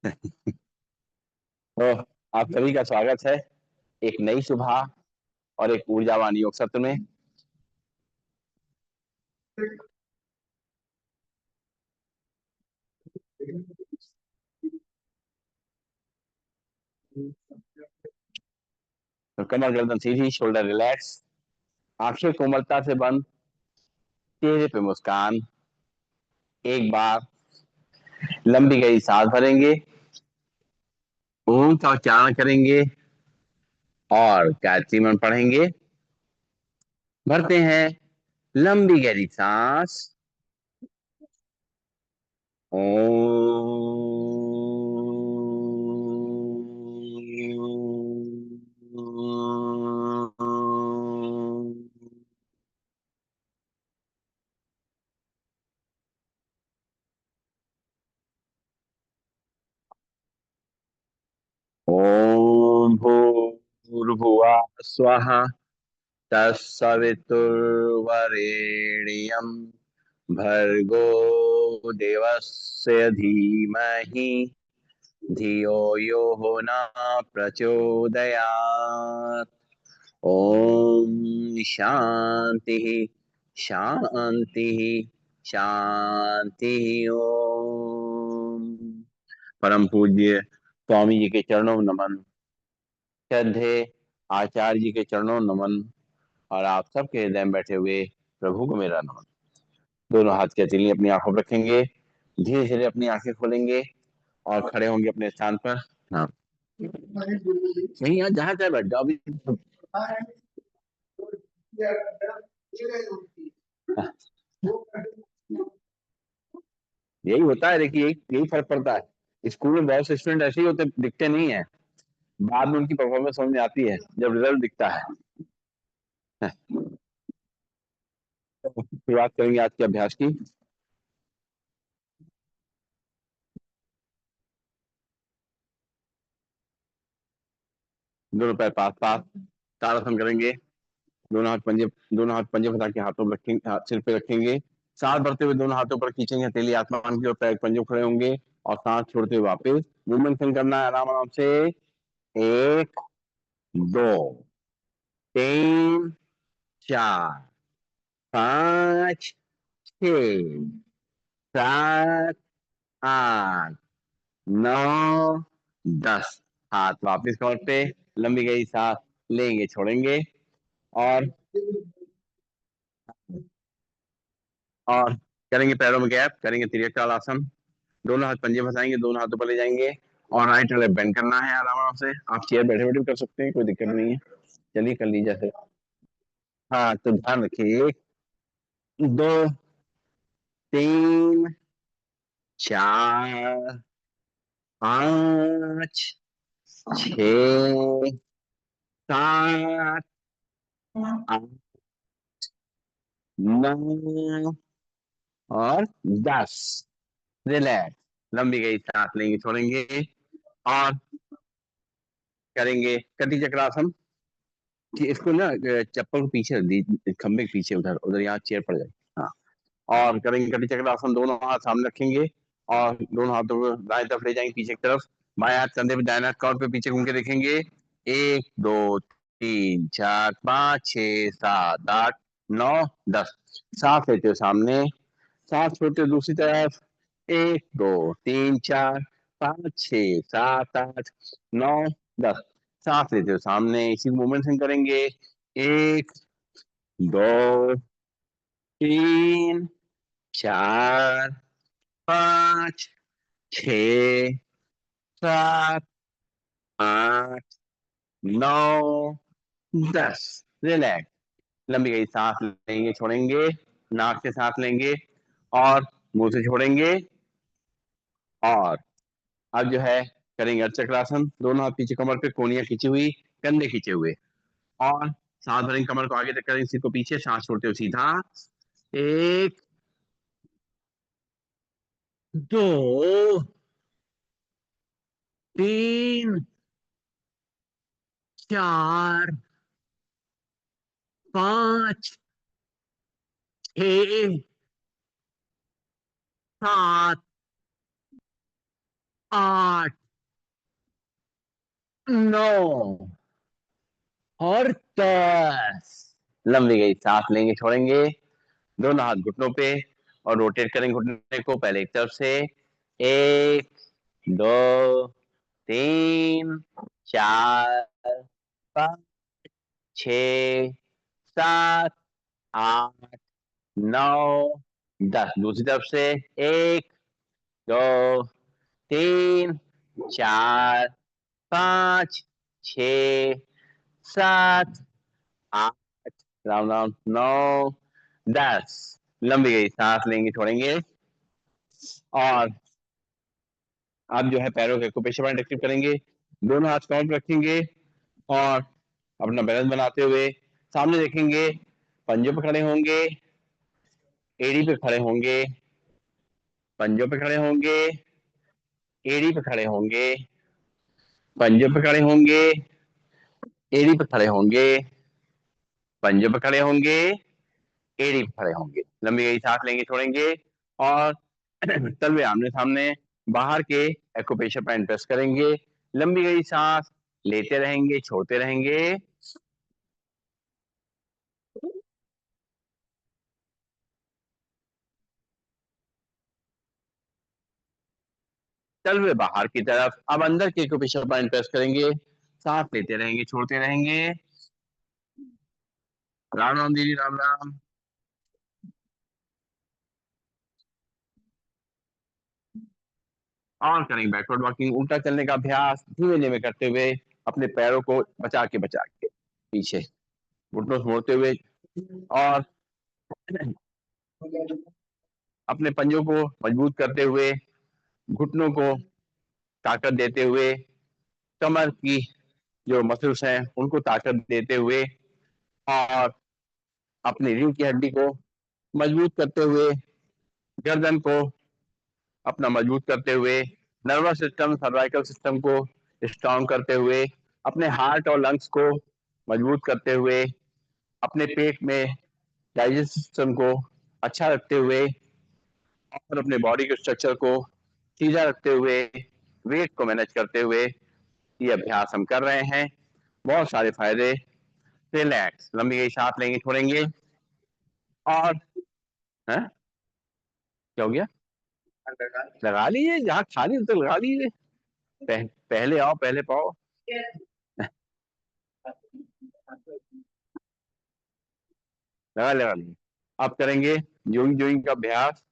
तो आप सभी का स्वागत है एक नई सुबह और एक ऊर्जावान योग सत्र में। तो कमर गर्दन सीधी, शोल्डर रिलैक्स, आंखें कोमलता से बंद, चेहरे पे मुस्कान। एक बार लंबी गहरी सांस भरेंगे, ओम का उच्चारण करेंगे और गायत्री मंत्र पढ़ेंगे। भरते हैं लंबी गहरी सांस। ओम। ओम भूर्भुवः स्वः तत्सवितुर्वरेण्यं भर्गो देवस्य धीमहि धियो यो न प्रचोदयात्। ओम शांति शांति शांति। ओम। परम पूज्य स्वामी जी के चरणों में नमन। श्रद्धे आचार्य जी के चरणों में नमन। और आप सबके हृदय में बैठे हुए प्रभु को मेरा नमन। दोनों हाथ की हथेली अपनी आंखों पर रखेंगे, धीरे धीरे अपनी आंखें खोलेंगे और खड़े होंगे अपने स्थान पर। हाँ, नहीं यहाँ जहाँ चाहे बैठ जाओ अभी। यही होता है, देखिए यही यही फर्क पड़ता है। स्कूल में बहुत से स्टूडेंट ऐसे ही होते, दिखते नहीं है, बाद में उनकी परफॉर्मेंस समझ में आती है जब रिजल्ट दिखता है। तो शुरुआत करेंगे आज के अभ्यास की। दोनों पैर पास पास, ताड़ासन करेंगे। दोनों हाथ पंजे दोनों हाथ पंजे फंसा के हाथों पर रखेंगे, सिर पे रखेंगे। सांस भरते हुए दोनों हाथों पर खींचेंगे हथेली आसमान की ओर, पैर पंजों खड़े होंगे और सांस छोड़ते हुए वापस मूवमेंट करना है आराम आराम से। एक, दो, तीन, चार, पाँच, छ, सात, आठ, नौ, 10। हाथ वापिस कमर पे, लंबी गई सांस लेंगे छोड़ेंगे। और और करेंगे पैरों में गैप, करेंगे त्रिकोण आसन। दोनों हाथ पंजे फंसाएंगे, दोनों हाथों पर ले जाएंगे और राइट लेग बेंड करना है आराम आराम से। आप चेयर बैठे बैठे भी कर सकते हैं, कोई दिक्कत नहीं है। चलिए कर लीजिए ऐसे। हाँ तो ध्यान रखिए। एक, दो, तीन, चार, पाँच, छ, सात, आठ, 9 और 10। रिलैक्स, लंबी गई सांस लेंगे छोड़ेंगे। और करेंगे कटी चक्रासन कि इसको ना चप्पल को पीछे रख दी, खंबे के पीछे, उधर उधर यहाँ चेयर पड़ जाए। हाँ। और करेंगे कटी चक्रासन, दोनों हाथ सामने रखेंगे और दोनों हाथों को दाएं तरफ ले जाएंगे पीछे की तरफ। बाएं हाथ कंधे पे, दाएं हाथ कॉर पे पीछे घूम के देखेंगे। एक, दो, तीन, चार, पाँच, छः, सात, आठ, नौ, 10। सांस लेते हो सामने, सांस छोड़ते हो दूसरी तरफ। एक, दो, तीन, चार, पाँच, छः, सात, आठ, नौ, 10। सांस लेते हो सामने, इसी मूवमेंट से करेंगे। एक, दो, तीन, चार, पाँच, छ, सात, आठ, नौ, 10। रिलैक्स, लंबी गई सांस लेंगे छोड़ेंगे। नाक से सांस लेंगे और मुंह से छोड़ेंगे। और अब जो है करेंगे अर्चक्रासन, दोनों हाथ पीछे कमर पे, कोनियां खींची हुई, कंधे खींचे हुए। और सांस भरेंगे, कमर को आगे तक करेंगे, सिर को पीछे, सांस छोड़ते हुए सीधा। एक, दो, तीन, चार, पाँच, छ, सात, 8, 9 और 10। लंबी गई सांस लेंगे, छोड़ेंगे। दोनों हाथ घुटनों पे और रोटेट करेंगे घुटने को पहले एक तरफ से। 1, 2, 3, 4, 5, 6, 7, 8, 9, 10। दूसरी तरफ से। 1, 2, 3, 4, 5, 6, 7, 8, राउंड राउंड 9, 10। लंबी गई सांस लेंगे, छोड़ेंगे। और आप जो है पैरों के एक्यूप्रेशर पॉइंट एक्टिव करेंगे। दोनों हाथ काउंट रखेंगे और अपना बैलेंस बनाते हुए सामने देखेंगे। पंजों पे खड़े होंगे, एड़ी पे खड़े होंगे, पंजों पे खड़े होंगे, एड़ी पे खड़े होंगे, पंजों पे खड़े होंगे, एड़ी पे खड़े होंगे, पंजों पे खड़े होंगे, एड़ी पे खड़े होंगे। लंबी गई सांस लेंगे, छोड़ेंगे। और तलवे आमने सामने बाहर के एक्यूप्रेशर पॉइंट प्रेस करेंगे। लंबी गई सांस लेते रहेंगे, छोड़ते रहेंगे। तलवे बाहर की तरफ। अब अंदर के एक्यूप्रेशर पॉइंट प्रेस करेंगे। सांस लेते रहेंगे, छोड़ते रहेंगे। राम राम दीदी, राम राम। और करेंगे बैकवर्ड वॉकिंग, उल्टा चलने का अभ्यास धीमे धीमे करते हुए अपने पैरों को बचा के पीछे घुटनों से मोड़ते हुए। और अपने पंजों को मजबूत करते हुए, घुटनों को ताकत देते हुए, कमर की जो मसल्स हैं उनको ताकत देते हुए, और अपनी रीढ़ की हड्डी को मजबूत करते हुए, गर्दन को अपना मजबूत करते हुए, नर्वस सिस्टम सर्वाइकल सिस्टम को स्ट्रांग करते हुए, अपने हार्ट और लंग्स को मजबूत करते हुए, अपने पेट में डाइजेस्ट सिस्टम को अच्छा रखते हुए, और अपने बॉडी के स्ट्रक्चर को सीधा रखते हुए, वेट को मैनेज करते हुए ये अभ्यास हम कर रहे हैं। बहुत सारे फायदे। रिलैक्स, लंबी गई सांस लेंगे, छोड़ेंगे। और है क्या हो गया? लगा लीजिए, जहाँ खाली तो लगा लीजिए। पहले आओ पहले पाओ। लगा लीजिए। आप करेंगे जोइंग जोइंग का अभ्यास।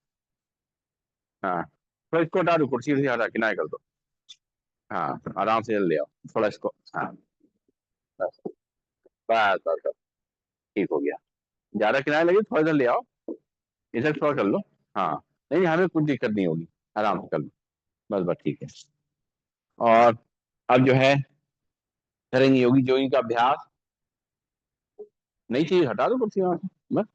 हाँ, तो इसको हटा दो, कुर्सी से हटा किनारे कर दो। हाँ, आराम से ले आओ थोड़ा इसको। हाँ, बस बस बस बस, ठीक हो गया। ज्यादा किनारे लगे थोड़ा इधर ले आओ। इधर थोड़ा कर लो। हाँ, नहीं हमें कुछ दिक्कत नहीं होगी, आराम से कर लो। बस बस ठीक है। और अब जो है करेंगे योगी जोगिंग का अभ्यास। नई चीज हटा दो कुर्सी वहां से बस।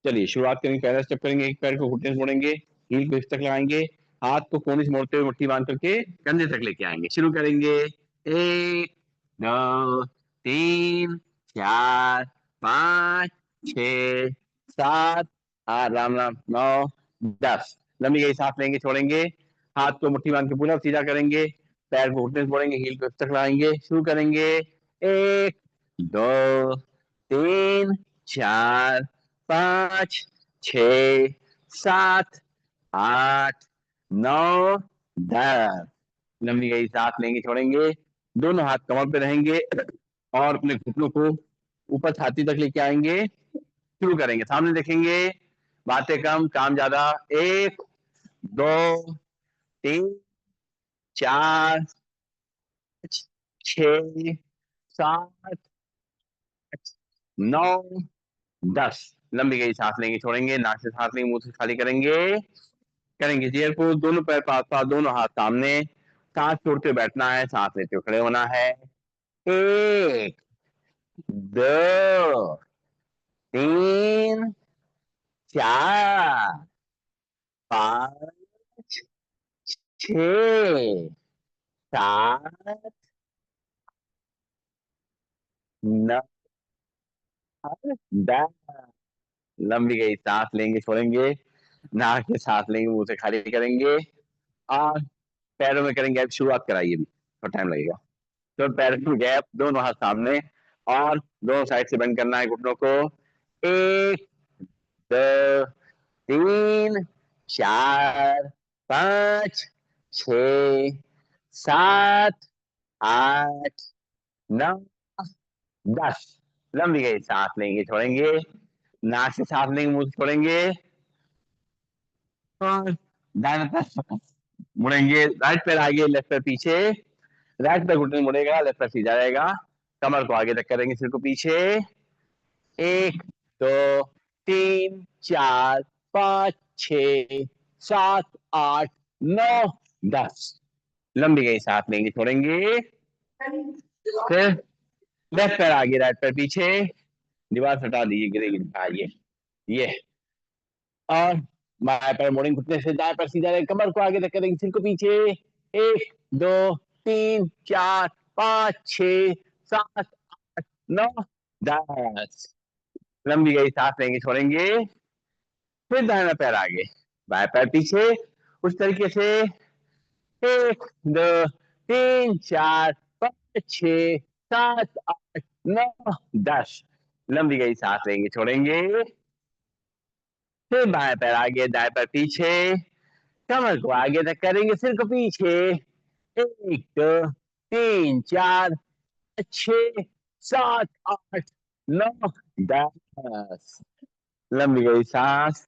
चलिए शुरुआत करेंगे, पहला स्टेप करेंगे, एक पैर को घुटने से मोड़ेंगे, हील को इस तक लगाएंगे, हाथ को कोने से मोड़ते हुए मुट्ठी बांध करके कंधे तक लेके आएंगे। शुरू करेंगे। 1, 2, 3, 4, 5, 6, 7, 8, राम राम, 9, 10। लंबी गई सांस लेंगे, छोड़ेंगे। हाथ को मुट्ठी बांध के पूरा सीधा करेंगे, पैर को घुटने से मोड़ेंगे, हील को इस तक लगाएंगे। शुरू करेंगे। 1, 2, 3, 4, 5, 6, 7, 8, 9, 10। लंबी गई सांस लेंगे, छोड़ेंगे। दोनों हाथ कमर पे रहेंगे और अपने घुटनों को ऊपर छाती तक लेके आएंगे। शुरू करेंगे, सामने देखेंगे। बातें कम, काम ज्यादा। 1, 2, 3, 4, 6, 7, 9, 10। लंबी गई सांस लेंगे, छोड़ेंगे। नाक से सांस लेंगे, मुंह से खाली करेंगे। करेंगे चेयर को, दोनों पैर पास पास, दोनों हाथ सामने। सांस छोड़ते हुए बैठना है, सांस लेते हुए खड़े होना है। 1, 2, 3, 4, 5, 6, 7, 9, 10। लंबी गई सांस लेंगे, छोड़ेंगे। नाक से सांस लेंगे, मुंह से खाली करेंगे। और पैरों में करेंगे गैप, शुरुआत कराइए भी, थोड़ा टाइम लगेगा। तो पैरों में गैप, दोनों हाथ सामने, और दोनों साइड से बेंड करना है घुटनों को। 1 2 3 4 5 6 7 8 9 10। लंबी गई, सांस लेंगे छोड़ेंगे, नाक से सांस लेंगे, मुंह से छोड़ेंगे, और दाहिने तरफ मुड़ेंगे। राइट पैर आगे, लेफ्ट पैर पीछे, राइट पैर घुटने मुड़ेगा, लेफ्ट पैर सीधा रहेगा। कमर को आगे तक करेंगे, सिर को पीछे। 1 2 3 4 5 6 7 8 9 10। लंबी गई, सांस लेंगे छोड़ेंगे। फिर लेफ्ट पैर आगे, राइट पैर पीछे, दीवार से हटा दीजिए, गिरेगी। ये और बाएं पैर मोड़ेंगे घुटने से, दाएं पैर सीधा रहेगा, कमर को आगे तक करेंगे, सिर को पीछे। 1 2 3 4 5 6 7 8 9 10। लंबी गई, सांस लेंगे छोड़ेंगे। फिर दाहिना पैर आगे, बाएं पैर पीछे, उस तरीके से। 1 2 3 4 5 6 7 8 9 10। लंबी गई, सांस लेंगे छोड़ेंगे। फिर बाएं पैर आगे, दाएं पैर पीछे, कमर को आगे तक करेंगे, सिर को पीछे। 1 2 3 4 6 7 8 9 10। लंबी गई, सांस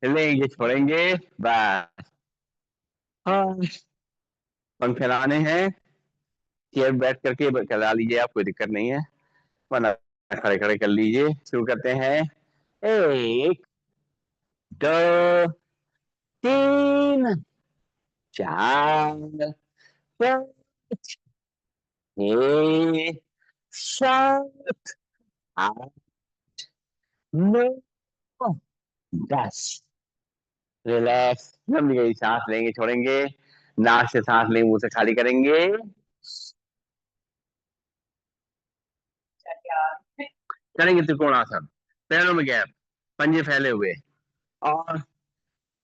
लेंगे छोड़ेंगे। बस। हाँ, पंख फैलाने हैं, चेयर बैठ करके फैला लीजिए, आप, कोई दिक्कत नहीं है, वरना खड़े खड़े कर लीजिए। शुरू करते हैं। 1 2 3 4 5 6 7 8 9 10। रिलैक्स। लंबी गई, सांस लेंगे छोड़ेंगे, नाक से सांस लेंगे, मुंह से खाली करेंगे। करेंगे त्रिकोणासन, पैरों में गैप, पंजे फैले हुए, और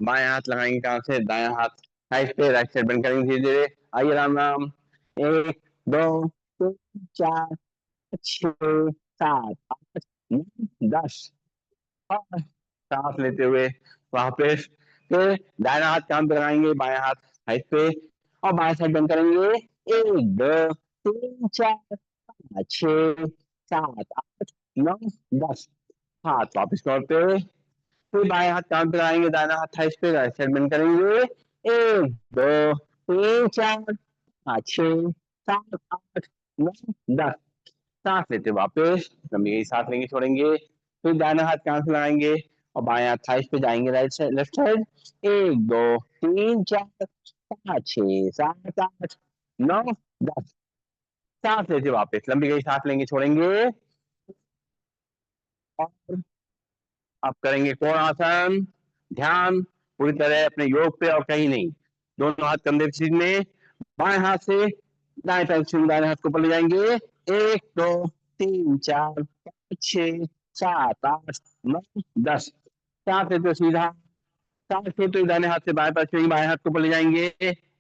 बाएं हाथ लगाएंगे कान से, दायां हाथ साइड पे, राइट साइड बेंड करेंगे धीरे धीरे। आइए, राम राम। 1 2 3 4 6 7 8 9 10। और सांस लेते हुए वापस, फिर दाहिना हाथ कान पे लगाएंगे, बायां हाथ साइड पे, और बाएं साइड बेंड करेंगे। 1 2 3 4 5 6 7 8 9 10। हाथ वापस लौटते, फिर बाएं हाथ कान पे लगाएंगे, दाहिना हाथ थाइस पे, राइट साइड बेंड करेंगे। 1 2 3 4 5 6 7 8 9 10। सांस लेते वापस, लंबी सांस लेंगे छोड़ेंगे, फिर दाहिना हाथ कान से लगाएंगे, और बाएं हाथ थाइस पे जाएंगे, राइट साइड लेफ्ट साइड। 1 2 3 4 5 6 7 8 9 10। सांस लेते वापस, लंबी गई, सांस लेंगे छोड़ेंगे। और अब करेंगे कोण आसन। ध्यान पूरी तरह अपने योग पे और कहीं नहीं। दोनों हाथ कंधे के सीध में, बाएं हाथ से दाएं पैर से दाएं हाथ को ऊपर ले जाएंगे। 1 2 3 4 5 6 7 8 9 10। सांस लेते हो सीधा, सांस लेते हुए दाहिने हाथ से बाएं पैर से बाएं हाथ को ऊपर ले जाएंगे।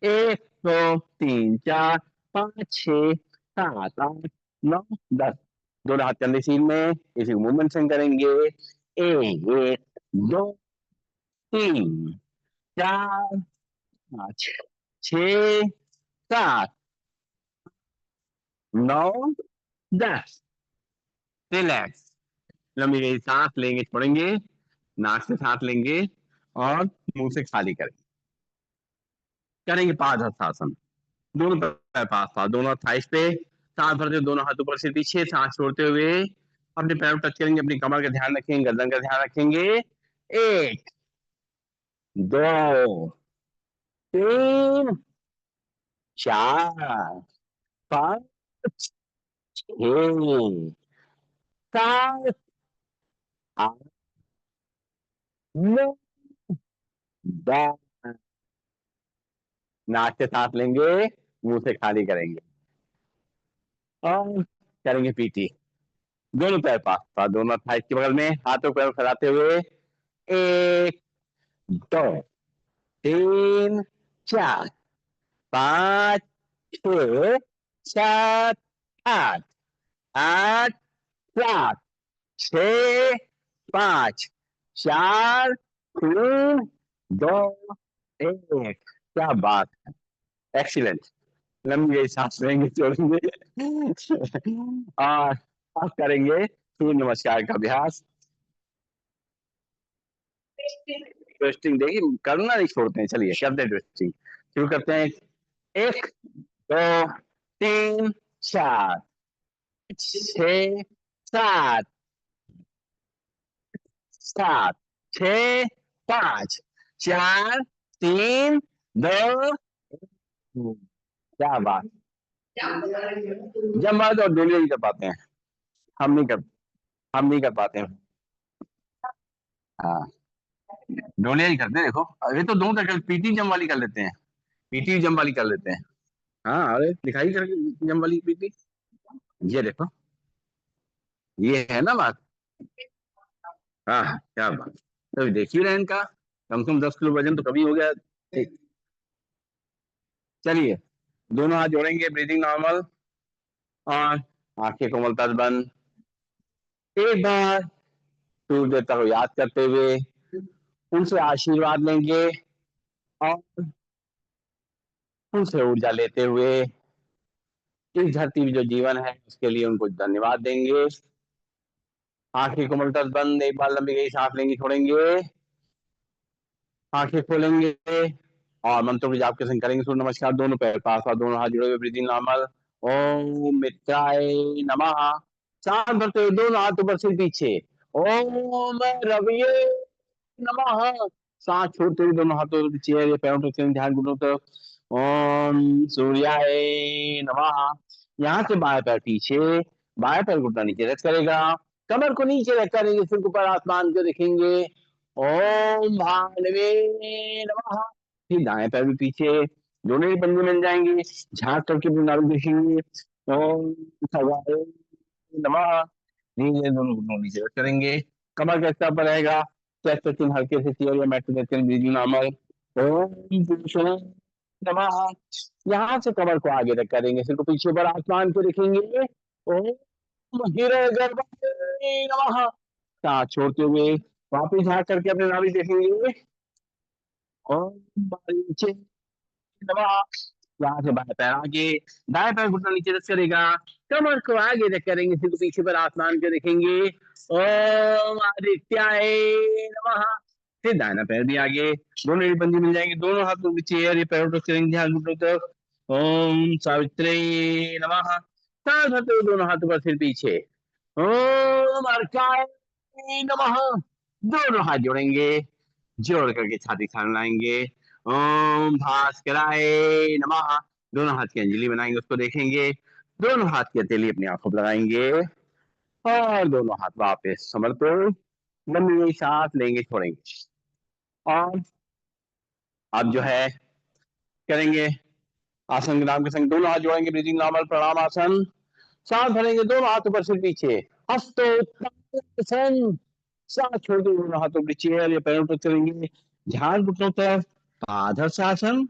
1 2 3 4 5 6 7 8 9 10। दोनों हाथ कंधे सीध में, इसी मूवमेंट से करेंगे। 1 2 3 4 5 6 7 9 10। रिलैक्स। लंबी गई, सांस लेंगे छोड़ेंगे, नाक से सांस लेंगे, और मुंह से खाली करेंगे। करेंगे पाद हस्तासन। दोनों पैर पास पास, दोनों थाइस पे, सांस भरते हुए दोनों हाथ ऊपर से पीछे, सांस छोड़ते हुए अपने पैर को टच करेंगे, अपनी कमर का ध्यान रखेंगे, गर्दन का ध्यान रखेंगे। 1 2 3 4 5 6 7 8 9 10। नाक से सांस लेंगे, मुंह से खाली करेंगे, और करेंगे पीटी। दोनों पैर पास पास, दोनों थाइस के बगल में, हाथों को फैलाते हुए। 1 2 3 4 5 6 7 8 8 7 6 5 4 3 2 1। क्या बात है, एक्सीलेंट। लंबी सांस लेंगे, छोड़ेंगे और अब करेंगे सूर्य नमस्कार का अभ्यास। ट्विस्टिंग देखिए, करना नहीं छोड़ते हैं। चलिए करते हैं ट्विस्टिंग, शुरू करते हैं। 1 2 3 4 6 7 7 6 5 4 3 2। क्या बात, जब मर्द और डोलिया ही कर पाते हैं, हम नहीं कर हम नहीं कर पाते हैं। हाँ, डोलिया ही करते हैं। देखो अभी तो दोनों तक पीटी जम वाली कर लेते हैं, पीटी जम वाली कर लेते हैं। हाँ, अरे दिखाई करके जम वाली पीटी। ये देखो, ये है ना बात। हाँ हाँ, क्या बात। तो देख ही रहे हैं इनका, कम से कम 10 किलो वजन तो कभी हो गया। ठीक, चलिए दोनों हाथ जोड़ेंगे, ब्रीदिंग नॉर्मल, और आंखें कोमलता से बंद। एक बार सूर्य देवता को याद करते हुए उनसे आशीर्वाद लेंगे, और उनसे ऊर्जा लेते हुए इस धरती में जो जीवन है उसके लिए उनको धन्यवाद देंगे। आंखें कोमलता से बंद, एक बार लंबी गई सांस लेंगे, छोड़ेंगे, आंखें खोलेंगे, और मंत्रों की जाप के संग करेंगे सूर्य नमस्कार। दोनों पैर पास पास, दोनों हाथ जुड़े हुए, ब्रीदिंग नॉर्मल। ओम मित्राय नमः। सांस भरते हुए दोनों हाथ ऊपर से पीछे। ओम रविये नमः। सांस छोड़ते हुए दोनों हाथों के चेहरे या पैरों तक ध्यान घुटनों तक। ओम सूर्याय नमः। यहाँ से बाएं पैर पीछे, बाएं पैर घुटना नीचे रख करेगा, कमर को नीचे रख करेंगे, सिर को ऊपर आसमान को देखेंगे। ओम भानवे नमः। फिर दाएं पैर भी पीछे, दोनों ही बंदी मिल जाएंगे, झांक करके अपनी नाभि देखेंगे। ओम खगाय नमः। धीरे दोनों घुटनों नीचे रख करेंगे, कमर का हिस्सा पर रहेगा, चेस्ट पे चिन्ह हल्के से चेयर या मैट पे रखेंगे, ब्रीदिंग नॉर्मल। ओम पुरुषाय नमः। यहाँ से कमर को आगे तक करेंगे, सिर को पीछे पर आसमान को देखेंगे। ओम हिरण्य गर्भाय नमः। सांस छोड़ते हुए वापिस झांक करके अपने नाभि देखेंगे। ओम बारीचे नमः। यहाँ से बाएं पैर आगे, दाएं पैर घुटना नीचे रख करेगा, कमर को आगे तक करेंगे, सिर को पीछे पर आसमान को देखेंगे। ओम आदित्याय नमः। फिर दाहिना पैर भी आगे, दोनों ही बंदी मिल जाएंगे, दोनों हाथों के चेयर या पैरों तक करेंगे, ध्यान घुटनों तक। ओम सावित्री नमः। सांस भरते हुए दोनों हाथों पर सिर पीछे। ओम अर्काय नमः। दोनों हाथ जोड़ेंगे, जोड़ करके छाती सामने लाएंगे। ओम भास्कराय नमः। दोनों हाथ की अंजलि बनाएंगे, उसको देखेंगे, दोनों हाथ की हथेली अपनी आंखों पर लगाएंगे, और दोनों हाथ वापस समर्पित, लंबी सांस लेंगे, छोड़ेंगे। और अब जो है करेंगे आसन के नाम के संग, दोनों हाथ जोड़ेंगे, ब्रीदिंग नॉर्मल, प्रणाम आसन। सांस भरेंगे, दोनों हाथ ऊपर से पीछे, हस्तोत्तानासन। सांस छोड़ के दोनों हाथों के चेयर या पैरों पर चलेंगे, ध्यान घुटनों तरफ, पादहस्तासन।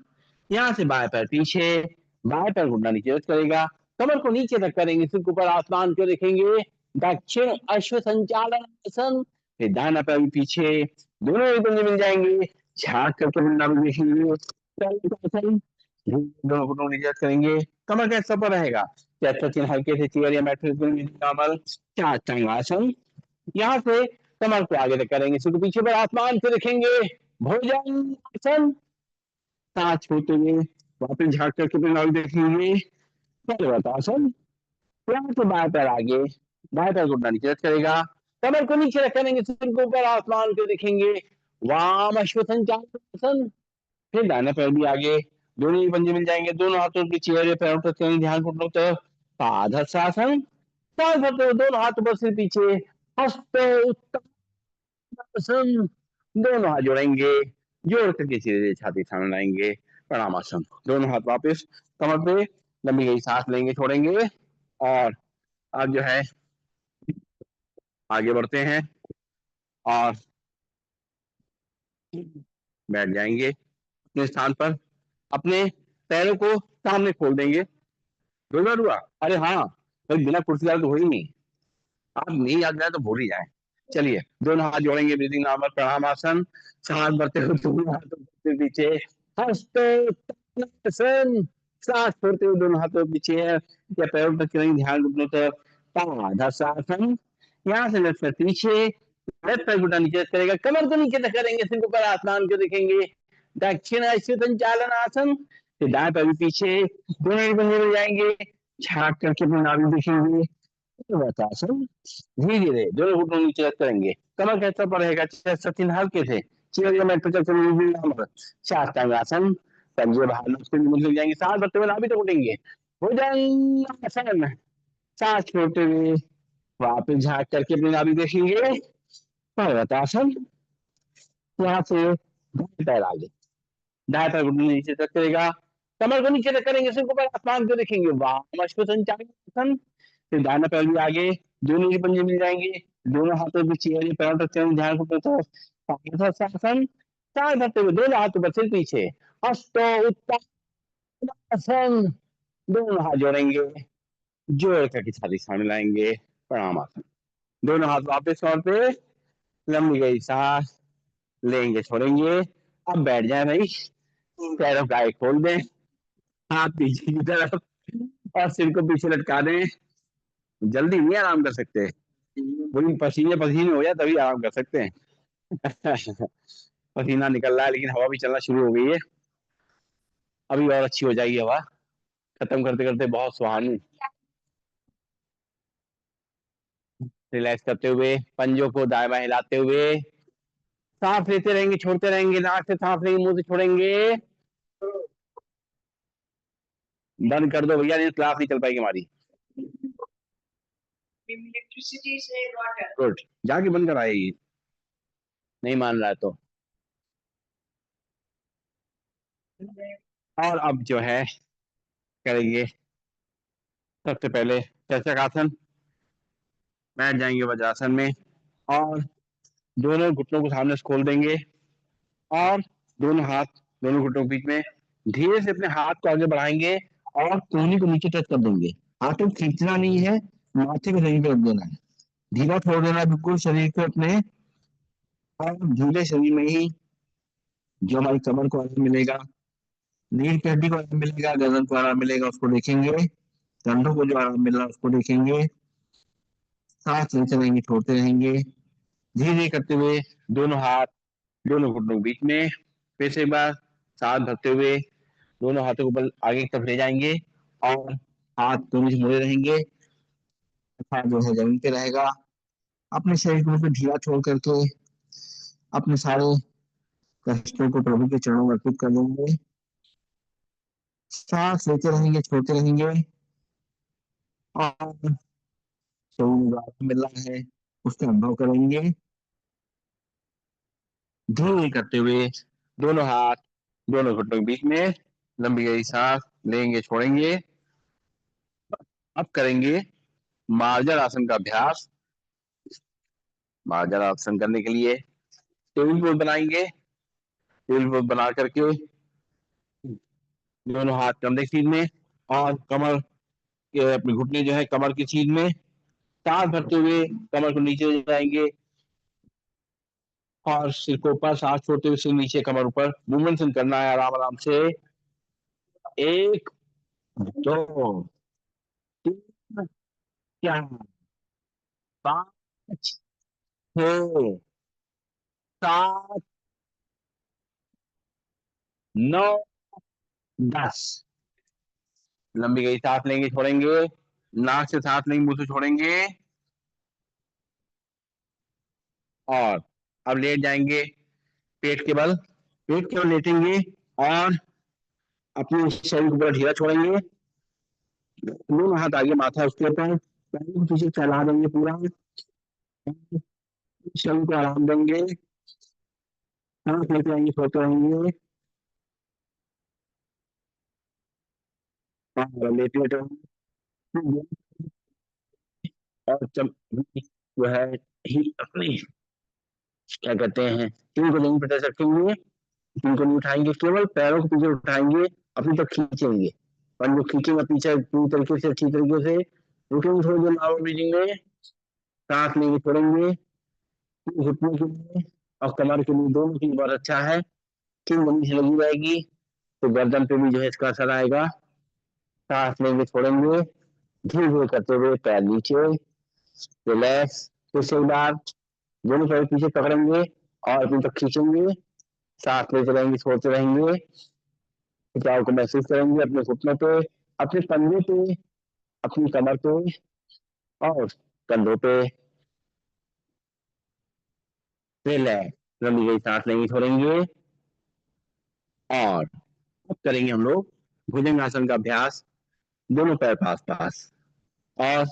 यहाँ से बाएं पैर पीछे, बाएं पैर घुटना नीचे रख करेगा, कमर को नीचे तक करेंगे, सिर को ऊपर आसमान को देखेंगे, दक्षिण अश्व संचालन आसन। फिर दाहिना पैर भी पीछे, दोनों ही बंदी मिल जाएंगे, झाँक करके बंदा भी देखेंगे, दोनों घुटनों नीचे रख करेंगे, कमर का हिस्सा पर रहेगा, चेस्ट चिन्ह हल्के से चेयर या मैट पर नॉर्मल, चार आसन। यहाँ से कमर को आगे तक करेंगे, सिर को पीछे पर आसमान को देखेंगे, भोजन आसन। सांस छोड़ते हुए वापस झाँक करके अपने नाभि देखेंगे, पर्वतासन। यहाँ से बाएं पैर आगे, बाएं पैर घुटना नीचे रख करेगा, कमर को नीचे रख करेंगे, सिर को ऊपर आसमान को देखेंगे, वाम अश्व संचालन। फिर दाहिना पैर भी आगे, दोनों ही पंजे मिल जाएंगे, दोनों हाथों के चेहरे पैरों पर करेंगे, ध्यान घुटनों तरफ, पादहस्तासन। सांस भरते हुए दोनों हाथ ऊपर से पीछे, हस्त उत्तानासन। दोनों हाथ जोड़ेंगे, जोड़ करके सीधे छाती सामने लाएंगे, प्रणामासन। दोनों हाथ वापस कमर पे, लंबी गई सांस लेंगे, छोड़ेंगे, और अब जो है आगे बढ़ते हैं और बैठ जाएंगे अपने स्थान पर, अपने पैरों को सामने खोल देंगे। दो बार हुआ। अरे हाँ, भाई बिना कुर्सी वाले तो हो ही नहीं। आप नहीं याद जाए तो भूल ही जाए। चलिए, दोनों हाथ जोड़ेंगे, ब्रीदिंग नॉर्मल, प्रणामासन। सांस भरते हुए दोनों हाथों के पीछे, हस्तासन। सांस छोड़ते हुए दोनों हाथों के पीछे है या पैरों तक करेंगे, ध्यान घुटनों तरफ। ताड़ासन। यहाँ से लेफ्ट पैर पीछे, लेफ्ट पैर घुटना नीचे करेगा, कमर को नीचे तक करेंगे, सिर ऊपर, आसमान को देखेंगे। दक्षिण संचालन आसन। फिर दाएं पैर भी पीछे, दोनों बंधे हो जाएंगे, झाँक करके अपनी नाभि देखेंगे। वृतासन। धीरे धीरे दोनों घुटनों नीचे रख करेंगे, कमर कैसा पर रहेगा, सचिन हल्के से चीयर या मैट पर चलते, शास्त्रांगासन। पंजे बाहर निकल जाएंगे, सांस भरते हुए नाभि तक उठेंगे, भुजंगासन। सांस छोड़ते हुए वापस झाँक करके अपनी नाभि देखेंगे, पर्वतासन। यहाँ से दाएं पैर आगे, दाएं पैर घुटने नीचे तक करेगा, कमर को नीचे तक करेंगे, सिर को ऊपर, आसमान को देखेंगे, वामश्वसंचालन। फिर दाहिना पैर भी आगे, दोनों ही पंजे मिल जाएंगे, दोनों हाथों की चेहरे पैरों तक चलेंगे, ध्यान को शासन। चार धरते हुए दोनों हाथों पर सिर पीछे, हस्तो उत्तानासन। दोनों हाथ जोड़ेंगे, जोड़ करके छाती सामने लाएंगे, प्रणामासन। दोनों हाथ वापस और पे, लंबी गई सांस लेंगे, छोड़ेंगे। अब बैठ जाए भाई, पैरों का आगे खोल दें, हाथ पीछे की तरफ, और सिर को पीछे लटका दें। जल्दी नहीं आराम कर सकते, पूरी पसीने पसीने हो जाए तभी आराम कर सकते हैं। पसीना निकल रहा है, लेकिन हवा भी चलना शुरू हो गई है। अभी और अच्छी हो जाएगी हवा, खत्म करते करते बहुत सुहानी। रिलैक्स करते हुए पंजों को दाएं बाएं हिलाते हुए सांस लेते रहेंगे, छोड़ते रहेंगे, नाक से सांस लेंगे, मुंह से छोड़ेंगे। बंद कर दो भैया, नहीं क्लास नहीं चल पाएगी हमारी। गुड, जाके बंद कराएगी, नहीं मान रहा है तो। और अब जो है करेंगे, सबसे पहले चर्चक आसन, बैठ जाएंगे वज्रासन में, और दोनों घुटनों को सामने से खोल देंगे, और दोनों हाथ दोनों घुटनों के बीच में, धीरे से अपने हाथ को आगे बढ़ाएंगे और कोहनी को नीचे टच कर देंगे। हाथों को खींचना नहीं है, माथे को जमीन पे रख देना है, धीरा छोड़ देना है बिल्कुल शरीर को अपने, और ढीले शरीर में ही जो हमारी कमर को आराम मिलेगा, रीढ़ की हड्डी को आराम मिलेगा, गर्दन को आराम मिलेगा, उसको देखेंगे। कंधों को जो आराम मिल रहा है उसको देखेंगे। सांस लेते रहेंगे, छोड़ते रहेंगे, धीरे धीरे करते हुए दोनों हाथ दोनों घुटनों के बीच में। फिर से एक बार सांस भरते हुए दोनों हाथों को बल आगे की तरफ ले जाएंगे, और हाथ दोनों से मुड़े रहेंगे, हाथ जो है जमीन पे रहेगा। अपने शरीर को ढीला छोड़ करके अपने सारे कष्टों को प्रभु के चरणों में अर्पित कर देंगे। सांस लेते रहेंगे, छोड़ते रहेंगे, और शरीर में जो आराम मिल रहा है उसका अनुभव करेंगे। धीरे करते हुए दोनों हाथ दोनों घुटनों के बीच में, लंबी गहरी सांस लेंगे, छोड़ेंगे। अब करेंगे मार्जर आसन का अभ्यास। मार्जर आसन करने के लिए टेबल पोज बनाएंगे, टेबल पोज बना करके दोनों हाथ कंधे की सीध में, और कमर के अपने घुटने जो है कमर की सीध में, सांस भरते हुए कमर को नीचे ले जाएंगे, और सिर को ऊपर, सांस छोड़ते हुए सिर नीचे, कमर ऊपर, मूवमेंट करना है आराम आराम से। एक, दो, तीन, चार, पाँच, छः, सात, 9, 10। लंबी गई सांस लेंगे, छोड़ेंगे, नाक से सांस लेंगे, मुंह से छोड़ेंगे, और अब लेट जाएंगे पेट के बल, पेट के बल लेटेंगे, और अपने शरीर को पूरा ढीला छोड़ेंगे, दोनों हाथ आगे, माथा उसके ऊपर, पैरों को पीछे फैला देंगे पूरा, शरीर को आराम देंगे, सांस लेते रहेंगे, छोड़ते रहेंगे, और लेटे लेटे और जब जो है ही अपनी क्या कहते हैं, तीन को जमीन पर टच रखेंगे, इनको नहीं उठाएंगे, केवल पैरों को पीछे उठाएंगे, अपनी तरफ खींचेंगे। और जो खींचेंगे पीछे पूरी तरीके से, अच्छी तरीके से रुकेंगे थोड़ी देर नॉर्मल ब्रीदिंग में, सांस लेंगे छोड़ेंगे, घुटनों के लिए और कमर के लिए दोनों के लिए बहुत अच्छा है। किंग जमीन से लगी रहेगी तो गर्दन पे भी जो है इसका असर आएगा। सांस लेंगे छोड़ेंगे, धीरे धीरे करते हुए पैर नीचे, रिलैक्स। फिर से एक बार दोनों पैर पीछे पकड़ेंगे और अपनी तक खींचेंगे, सांस लेते रहेंगे छोड़ते रहेंगे, खिंचाव को महसूस करेंगे अपने घुटनों पे, अपने कंधों पे, अपनी कमर पे और कंधों पे। रिलैक्स, लंबी गई सांस लेंगे छोड़ेंगे। और अब करेंगे हम लोग भुजंगासन का अभ्यास, दोनों पैर पास पास। और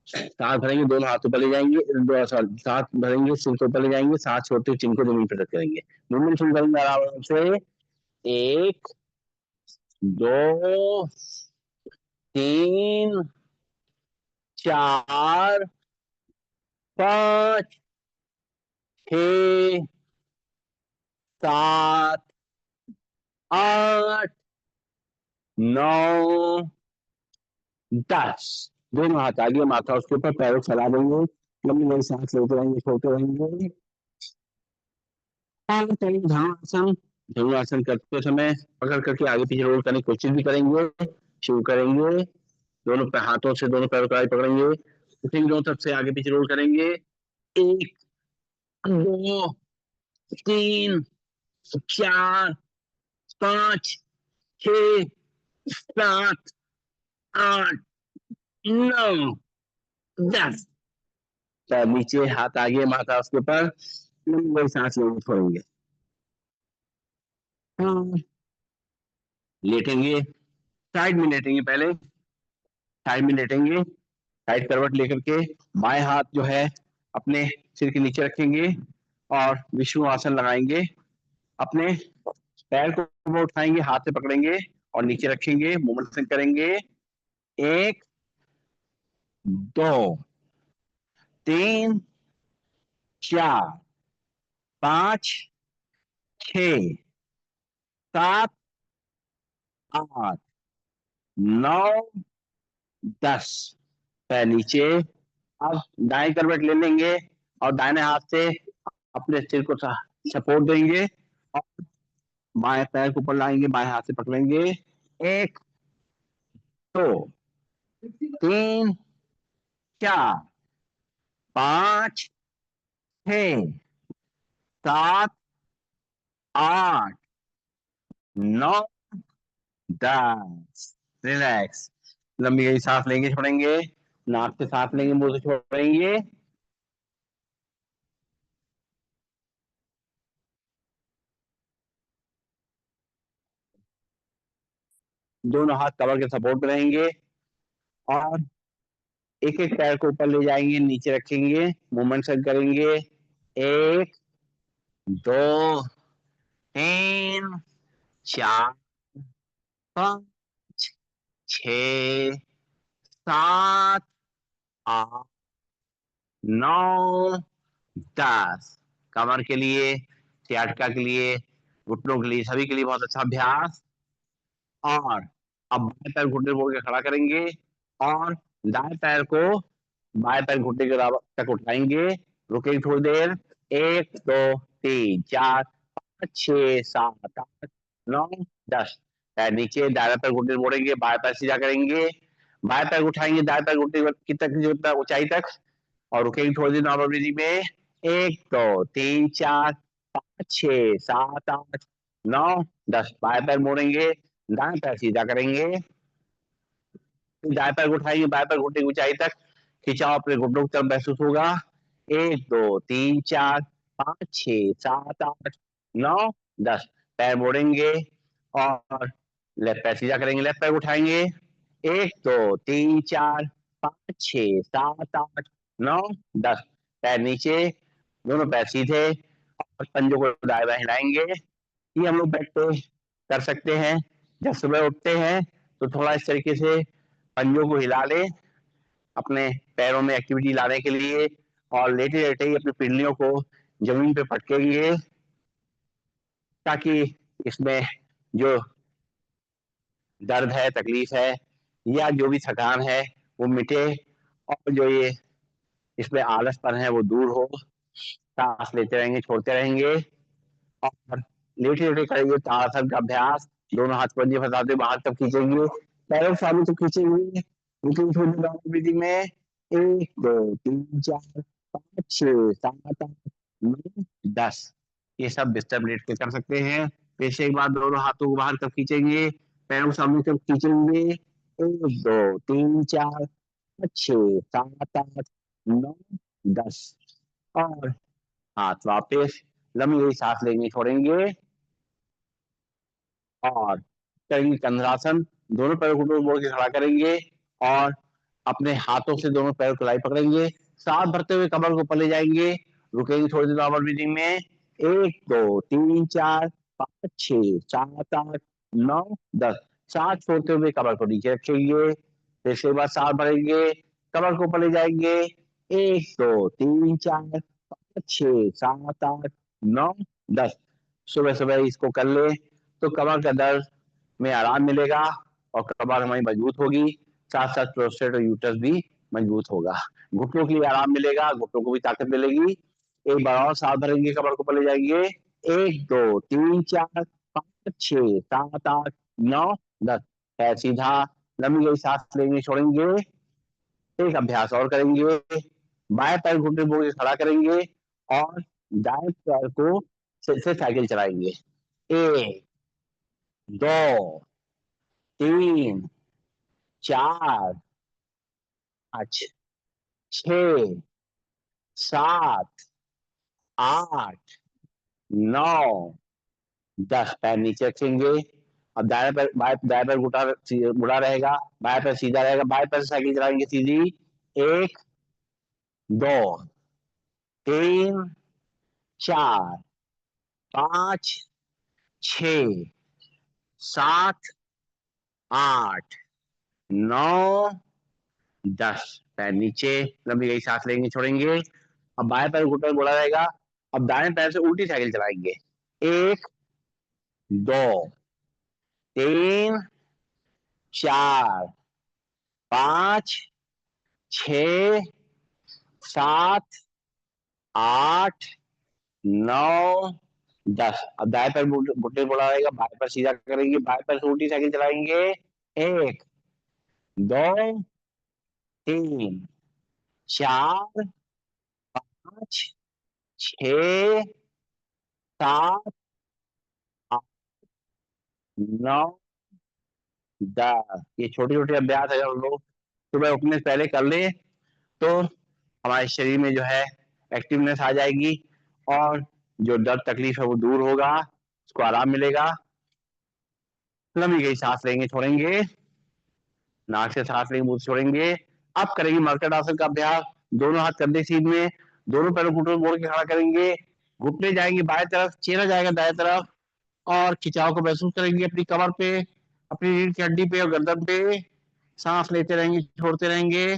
सांस भरेंगे, दोनों हाथों पर ले जाएंगे, सांस भरेंगे सिर के ऊपर ले जाएंगे, सांस छोड़ते हुए चिन को जमीन पर रख करेंगे। मूवमेंट शुरू करेंगे आराम से। एक, दो, तीन, चार, पांच, छ, सात, आठ, नौ, 10। दोनों हाथ आगे, माथा उसके ऊपर, पैरों फैला देंगे, लंबी लंबी सांस लेते रहेंगे छोड़ते रहेंगे। और करेंगे धनुरासन। धनुरासन करते समय पकड़ करके आगे पीछे रोल करने की कोशिश भी करेंगे। शुरू करेंगे, दोनों हाथों से दोनों पैरों को पकड़ेंगे, उठेंगे दोनों तरफ से आगे पीछे रोल करेंगे। एक, दो, तीन, चार, पांच, छ, सात, आठ, नौ, 10। पैर नीचे, हाथ आगे, माथा उसके ऊपर, लंबी सांस लेंगे छोड़ेंगे। लेटेंगे, साइड में लेटेंगे, पहले साइड में लेटेंगे, साइड करवट लेकर के बाएं हाथ जो है अपने सिर के नीचे रखेंगे और विष्णु आसन लगाएंगे। अपने पैर को वो उठाएंगे, हाथ से पकड़ेंगे और नीचे रखेंगे, मूवमेंट करेंगे। एक, दो, तीन, चार, पांच, छ, सात, आठ, नौ, 10। पैर नीचे। अब दाएं करवट ले लेंगे और दाहिने हाथ से अपने सिर को सपोर्ट देंगे और बाएं पैर को ऊपर लाएंगे, बाएं हाथ से पकड़ेंगे। एक, दो, तीन, चार, पांच, छ, सात, आठ, नौ, 10। रिलैक्स, लंबी गई सांस लेंगे छोड़ेंगे, नाक से सांस लेंगे, मुंह से छोड़ेंगे। दोनों हाथ कमर के सपोर्ट में रहेंगे और एक एक पैर को ऊपर ले जाएंगे, नीचे रखेंगे, मूवमेंट सेट करेंगे। एक, दो, तीन, चार, पांच, छ, सात, आठ, नौ, 10। कमर के लिए, सियाटिका के लिए, घुटनों के लिए, सभी के लिए बहुत अच्छा अभ्यास। और अब बाएं पैर घुटने मोड़ के खड़ा करेंगे और दाएं पैर को बाएं पैर घुटने के बराबर तक उठाएंगे, रुकेंगे थोड़ी देर। एक, दो, तीन, चार, पांच, छ, सात, आठ, नौ, 10। पैर नीचे, दाएं पैर घुटने मोड़ेंगे, बाएं पैर सीधा करेंगे, बाएं पैर उठाएंगे, दाएं पैर घुटने की तक जो ऊंचाई तक, और रुकेंगे थोड़ी देर नॉर्मल ब्रीदिंग में। एक, दो, तीन, चार, पांच, छ, सात, आठ, नौ, 10। बाएं पैर मोड़ेंगे, दाएं पैर सीधा करेंगे, दाएं पैर को उठाएंगे, बाएं पैर घुटने की ऊंचाई तक, खिंचाव अपने घुटनों की तरफ महसूस होगा। एक, दो, तीन, चार, पांच, छ, सात, आठ, नौ, 10। पैर मोड़ेंगे और लेफ्ट पैर सीधा करेंगे, लेफ्ट पैर उठाएंगे। एक, दो, तीन, चार, पांच, छ, सात, आठ, नौ, 10। पैर नीचे, दोनों पैर सीधे और पंजों को दाएं बाएं हिलाएंगे। ये हम लोग बेड पे कर सकते हैं। जब सुबह उठते हैं तो थोड़ा इस तरीके से पंजों को हिला लें, अपने पैरों में एक्टिविटी लाने के लिए, और लेटे लेटे ही अपनी पिंडलियों को जमीन पे पटकेंगे ताकि इसमें जो दर्द है, तकलीफ है या जो भी थकान है वो मिटे, और जो ये इसमें आलसपन है वो दूर हो। सांस लेते रहेंगे, छोड़ते रहेंगे, और लेटे लेटे करेंगे ताड़ासन का अभ्यास। दोनों हाथ पंजे फंसाते बाहर तक खींचेंगे, पैरों को सामने तक खींचेंगे। ब्रीदिंग में 1 2 3 4 5 6 7 8 9 10, ये सब बिस्तर लेट के कर सकते हैं। फिर से एक बार दोनों हाथों को बाहर तक खींचेंगे, पैरों को सामने तक खींचेंगे। 1 2 3 4 5 6 7 8 9 10, और हाथ वापस लंबी सांस लेंगे, छोड़ेंगे, और करेंगे कंधरासन। दोनों पैरों को मोड़ के खड़ा करेंगे, और अपने हाथों से दोनों पैरों की कलाई पकड़ेंगे। सांस भरते हुए कमर को ऊपर ले जाएंगे, रुकेंगे थोड़ी देर नॉर्मल ब्रीदिंग में। 1 2 3 4 5 6 7 8 9 10, सांस छोड़ते हुए कमर को नीचे रखेंगे। फिर इसके बाद सांस भरेंगे, कमर को ऊपर ले जाएंगे। 1 2 3 4 5 6 7 8 9 10, सुबह सुबह इसको कर ले तो कमर का दर्द में आराम मिलेगा, और कमर हमारी मजबूत होगी। साथ साथ प्रोस्टेट और यूट्रस भी मजबूत होगा। घुटनों के लिए आराम मिलेगा, घुटनों को भी ताकत मिलेगी। एक बार और सांस भरेंगे, कमर को ऊपर ले जाएंगे। 1 2 3 4 5 6 7 8 9 10, पैर सीधा, लंबी गई सांस लेंगे, छोड़ेंगे। एक अभ्यास और करेंगे, बाएं पैर घुटने मोड़ के खड़ा करेंगे, और दाएं पैर को से साइकिल चलाएंगे। 1 2 3 4 5 6 7 8 9 10, पैर नीचे रखेंगे। अब दाएं पैर मुड़ा रहेगा, बाएं पैर सीधा रहेगा, बाएं पैर से साइकिल चलाएंगे सीधी। 1 2 3 4 5 6 7 8 9 10, पैर नीचे, लंबी गई सांस लेंगे, छोड़ेंगे। अब बाएं पैर घुटने मुड़ा रहेगा, अब दाएं पैर से उल्टी साइकिल चलाएंगे। 1 2 3 4 5 6 7 8 9 10, अब दाएं पैर घुटने मुड़ा रहेगा, बाएं पैर सीधा करेंगे, बाएं पैर से उल्टी साइकिल चलाएंगे। 1 2 3 4 5 6 7 8 9 10, ये छोटे छोटे अभ्यास अगर हम लोग सुबह उठने से पहले कर ले तो हमारे शरीर में जो है एक्टिवनेस आ जाएगी, और जो दर्द तकलीफ है वो दूर होगा, उसको आराम मिलेगा। लंबी गई सांस लेंगे, छोड़ेंगे, नाक से सांस लेंगे, मुंह से छोड़ेंगे। अब करेंगे मर्कट आसन का अभ्यास। दोनों हाथ कंधे सीधे, दोनों पैरों घुटनों मोड़ के खड़ा करेंगे, घुटने जाएंगे बाएं तरफ, चेहरा जाएगा दाएं तरफ, और खिंचाव को महसूस करेंगे अपनी कमर पे, अपनी रीढ़ की हड्डी पे और गर्दन पे। सांस लेते रहेंगे, छोड़ते रहेंगे।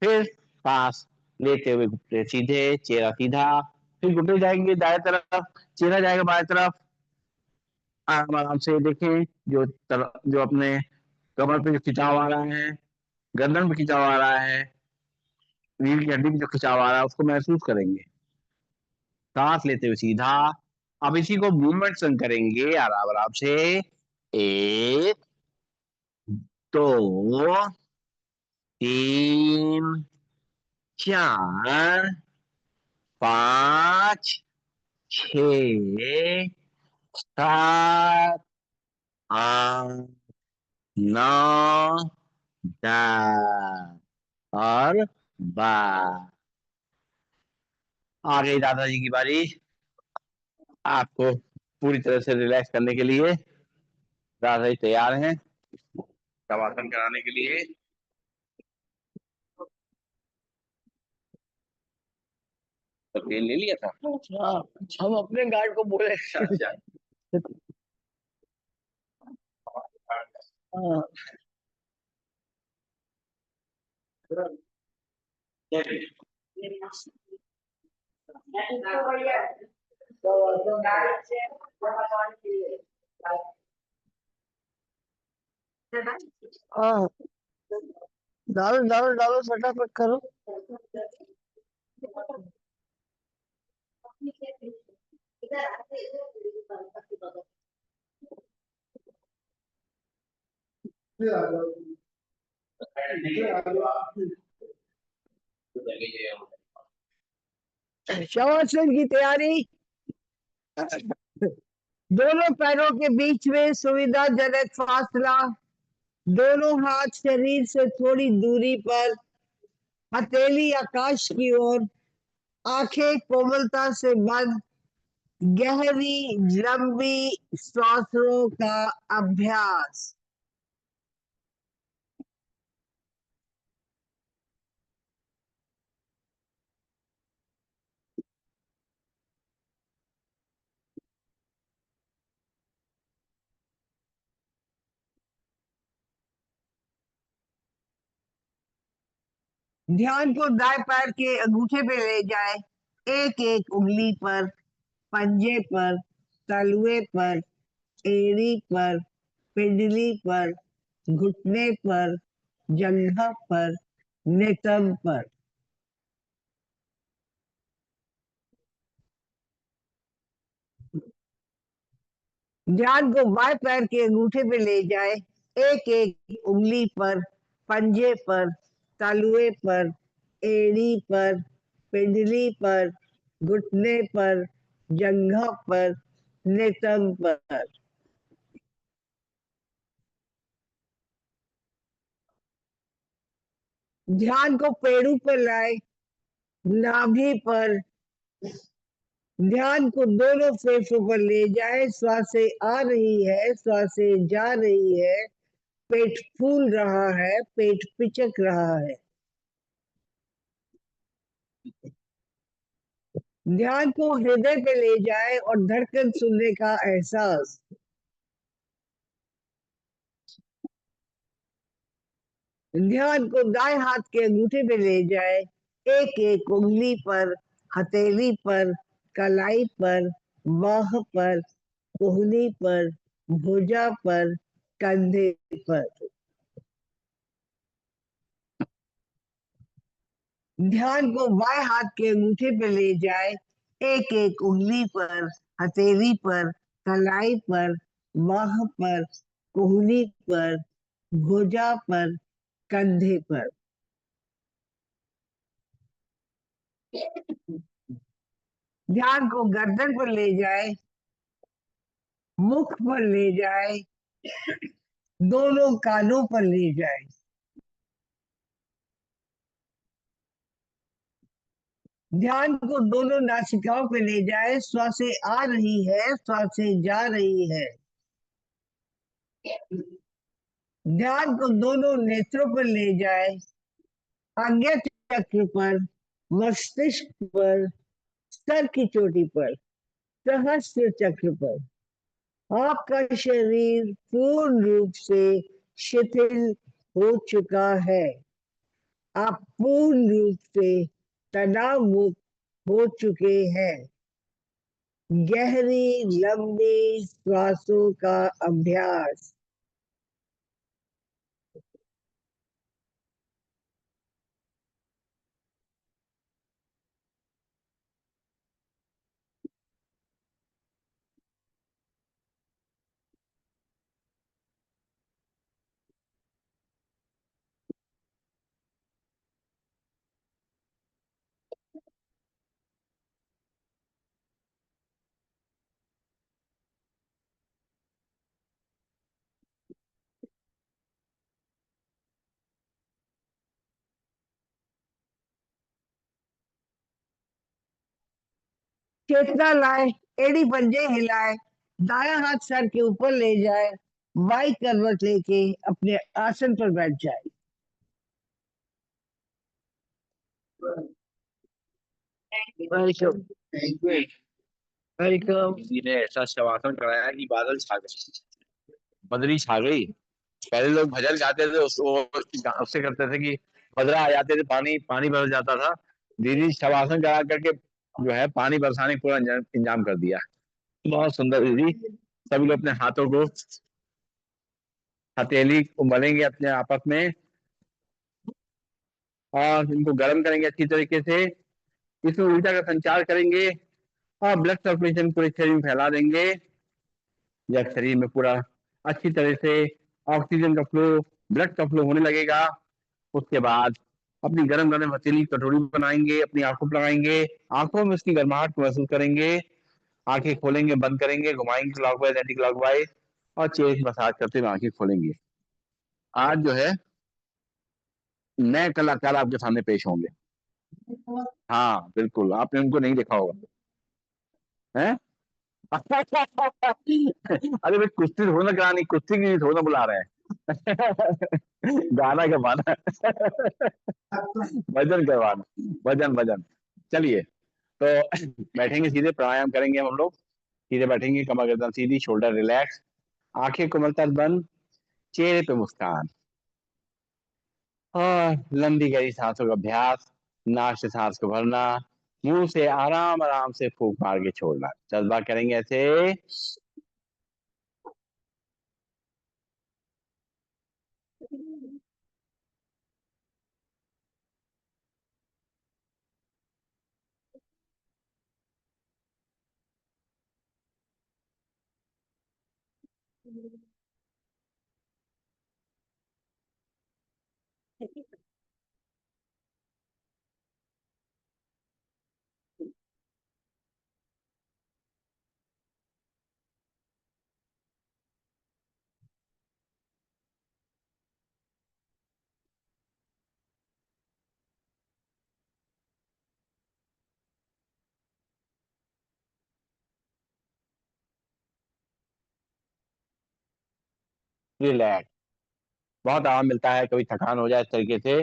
फिर सांस लेते हुए घुटने सीधे, चेहरा सीधा, फिर घुटने जाएंगे दाएं तरफ, चेहरा जाएगा बाएं तरफ। आराम आराम से देखें, जो अपने कमर पे जो खिंचाव आ रहा है, गर्दन पे खिंचाव आ रहा है, रीढ़ की हड्डी पे जो खिंचाव आ रहा है, उसको महसूस करेंगे। सांस लेते हुए सीधा। अब इसी को मूवमेंट संग करेंगे आराम आराम से। 1 2 3 4 5 6 7 8 9 10, और बस। आ गई दादाजी की बारी आपको पूरी तरह से रिलैक्स करने के लिए। दादाजी तैयार हैं शवासन कराने के लिए। तो तेल ले लिया था। अच्छा, हम अपने गार्ड को बोले। अच्छा, हाँ। हाँ, डालो डालो डालो, फटाफट करो। शवासन की तैयारी। दोनों पैरों के बीच में सुविधाजनक फासला, दोनों हाथ शरीर से थोड़ी दूरी पर, हथेली आकाश की ओर, आंखें कोमलता से बंद, गहरी लंबी सांसों का अभ्यास। ध्यान को दाएं पैर के अंगूठे पे ले जाए, एक एक उंगली पर, पंजे पर, तलुए पर, एड़ी पर, पिंडली पर, घुटने पर, जंघा पर, नितंब पर। ध्यान को बाएं पैर के अंगूठे पे ले जाए, एक एक उंगली पर, पंजे पर, तलुए पर, एड़ी पर, पिंडली पर, घुटने पर, जंघा पर, नितंब पर। ध्यान को पेड़ों पर लाए, नाभि पर। ध्यान को दोनों फेफड़ों पर ले जाए, श्वासें आ रही है, श्वासें जा रही है, पेट फूल रहा है, पेट पिचक रहा है। ध्यान को हृदय पे ले जाए और धड़कन सुनने का एहसास। ध्यान को दाएं हाथ के अंगूठे पे ले जाए, एक एक उंगली पर, हथेली पर, कलाई पर, बाह पर, कोहनी पर, भुजा पर, कंधे पर। ध्यान को बाएं हाथ के अंगूठे पे ले जाए, एक एक उंगली पर, हथेली पर, कलाई पर, बाह पर, कोहनी पर, भुजा पर, कंधे पर। ध्यान को गर्दन पर ले जाए, मुख पर ले जाए, दोनों कानों पर ले जाए। ध्यान को दोनों नासिकाओं पे ले जाए, श्वासें आ रही है, श्वासें जा रही है। ध्यान को दोनों नेत्रों पर ले जाए, आज्ञा चक्र पर, मस्तिष्क पर, सर की चोटी पर, सहस्त्र चक्र पर। आपका शरीर पूर्ण रूप से शिथिल हो चुका है, आप पूर्ण रूप से तनाव मुक्त हो चुके हैं। गहरी लंबी श्वासों का अभ्यास। चेतना लाए, एड़ी पंजे हिलाए, दाया हाथ सर के ऊपर ले जाए, बाई करवट लेके अपने आसन पर बैठ जाए। Welcome, welcome. किसी ने ऐसा शवासन कराया कि बादल छा गए, बदरी छा गई। पहले लोग भजन गाते थे, उससे करते थे कि बदरा आ जाते थे, पानी पानी बदल जाता था। दीदी शवासन करा करके जो है पानी बरसाने का पूरा इंतजाम कर दिया। बहुत सुंदर दीदी। सभी लोग अपने हाथों को हथेली को मलेंगे अपने आपस में और इनको गर्म करेंगे अच्छी तरीके से। इसमें ऊर्जा का संचार करेंगे और ब्लड सर्कुलेशन पूरे शरीर में फैला देंगे। जब शरीर में पूरा अच्छी तरह से ऑक्सीजन का फ्लो, ब्लड का फ्लो होने लगेगा, उसके बाद अपनी गरम गरम हथेली कटोरी बनाएंगे, अपनी आंखों पर लगाएंगे, आंखों में उसकी गर्माहट को महसूस करेंगे, आंखें खोलेंगे, बंद करेंगे, घुमाएंगे क्लॉकवाइज एंटी क्लॉकवाइज और चेस्ट मसाज करते हुए आंखें खोलेंगे। आज जो है नए कलाकार आपके सामने पेश होंगे। हाँ बिल्कुल, आपने उनको नहीं देखा होगा है। अरे भाई कुश्ती थोड़ा करानी, कुश्ती की थोड़ा बुला रहे हैं। गाना गवाना। भजन करवाना, भजन भजन। चलिए, तो बैठेंगे सीधे, प्राणायाम करेंगे हम लोग। सीधे बैठेंगे, कमर गर्दन सीधी, शोल्डर रिलैक्स, आंखें कोमलता बंद, चेहरे पे मुस्कान और लंबी गहरी सांसों का अभ्यास। नाक से सांस को भरना, मुंह से आराम आराम से फूंक मार के छोड़ना। 10 बार करेंगे ऐसे। रिलैक्स। बहुत आराम मिलता है, कभी थकान हो जाए इस तरीके से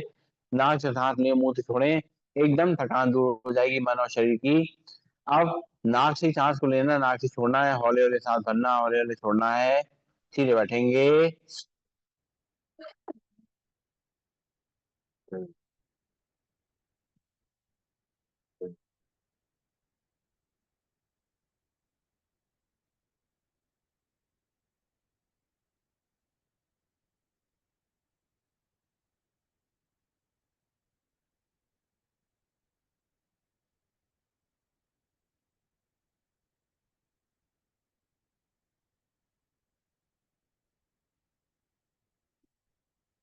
नाक से सांस लें, मुंह से छोड़ें, एकदम थकान दूर हो जाएगी मन और शरीर की। अब नाक से ही सांस को लेना, नाक से छोड़ना है, हौले हौले सांस भरना, हौले हौले छोड़ना है। सीधे बैठेंगे।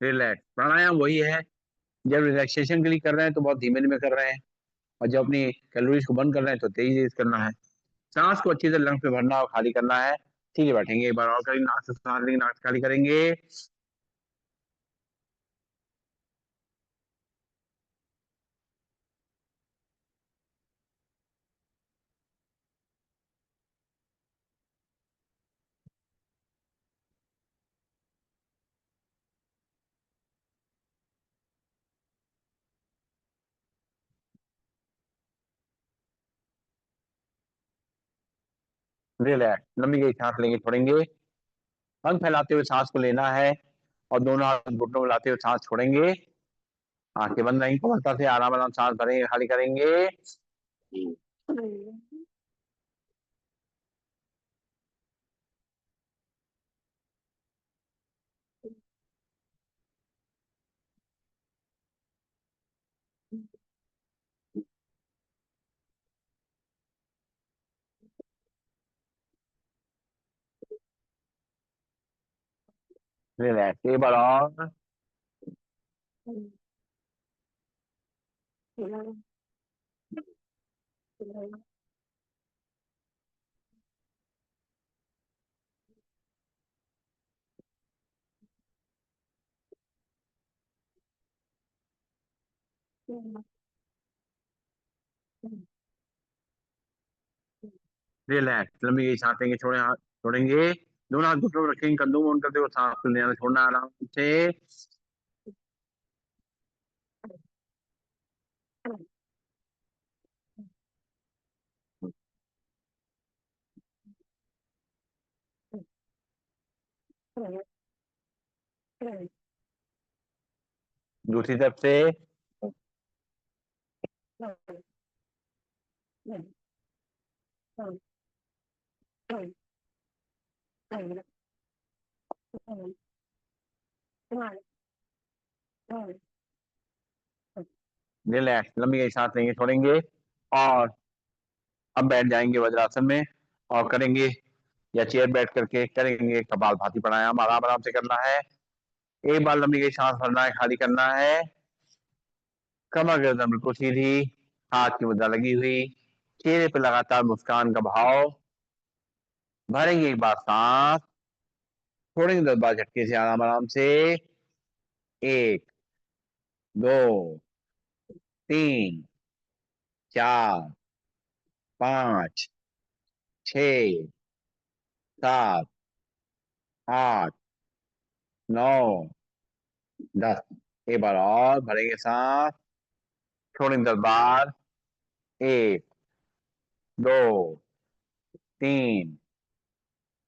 रिलैक्स प्राणायाम वही है, जब रिलैक्सेशन के लिए कर रहे हैं तो बहुत धीमे धीमे कर रहे हैं, और जब अपनी कैलोरीज को बंद कर रहे हैं तो तेज तेज करना है। सांस को अच्छी तरह लंग्स में भरना और खाली करना है। ठीक है, बैठेंगे, एक बार और करेंगे, नाक से सांस लेंगे, नाक से खाली करेंगे। रिलैक्स, लंबी गई सांस लेंगे, छोड़ेंगे, पंख फैलाते हुए सांस को लेना है और दोनों हाथ घुटनों में लाते हुए सांस छोड़ेंगे। आंखें बंद रहेंगी, कोमलता से आराम आराम सांस भरेंगे, खाली करेंगे। रिलैक्स, एक बार और। रिलैक्स, लंबी गई सांस लेंगे, छोड़े हाथ, छोड़ेंगे, दोनों हाथ घुटनों में रखेंगे, कंधों में ऑन करते हुए सांस को लेना छोड़ना आराम से। दूसरी तरफ से। रिलैक्स, लंबी गहरी सांस लेंगे, छोड़ेंगे और अब बैठ जाएंगे वज्रासन में और करेंगे या चेयर बैठ करके करेंगे कपालभाति प्राणायाम। आराम आराम से करना है। एक बार लंबी गहरी सांस भरना है, खाली करना है। कमर गर्दन बिल्कुल सीधी, हाथ की मुद्रा लगी हुई, चेहरे पे लगातार मुस्कान का भाव। भरेंगे एक बार सांस, छोड़ेंगे 10 बार झटके से आराम आराम से। 1, 2, 3, 4, 5, 6, 7, 8, 9, 10। एक बार और भरेंगे सांस, छोड़ेंगे 10 बार। 1, 2, 3,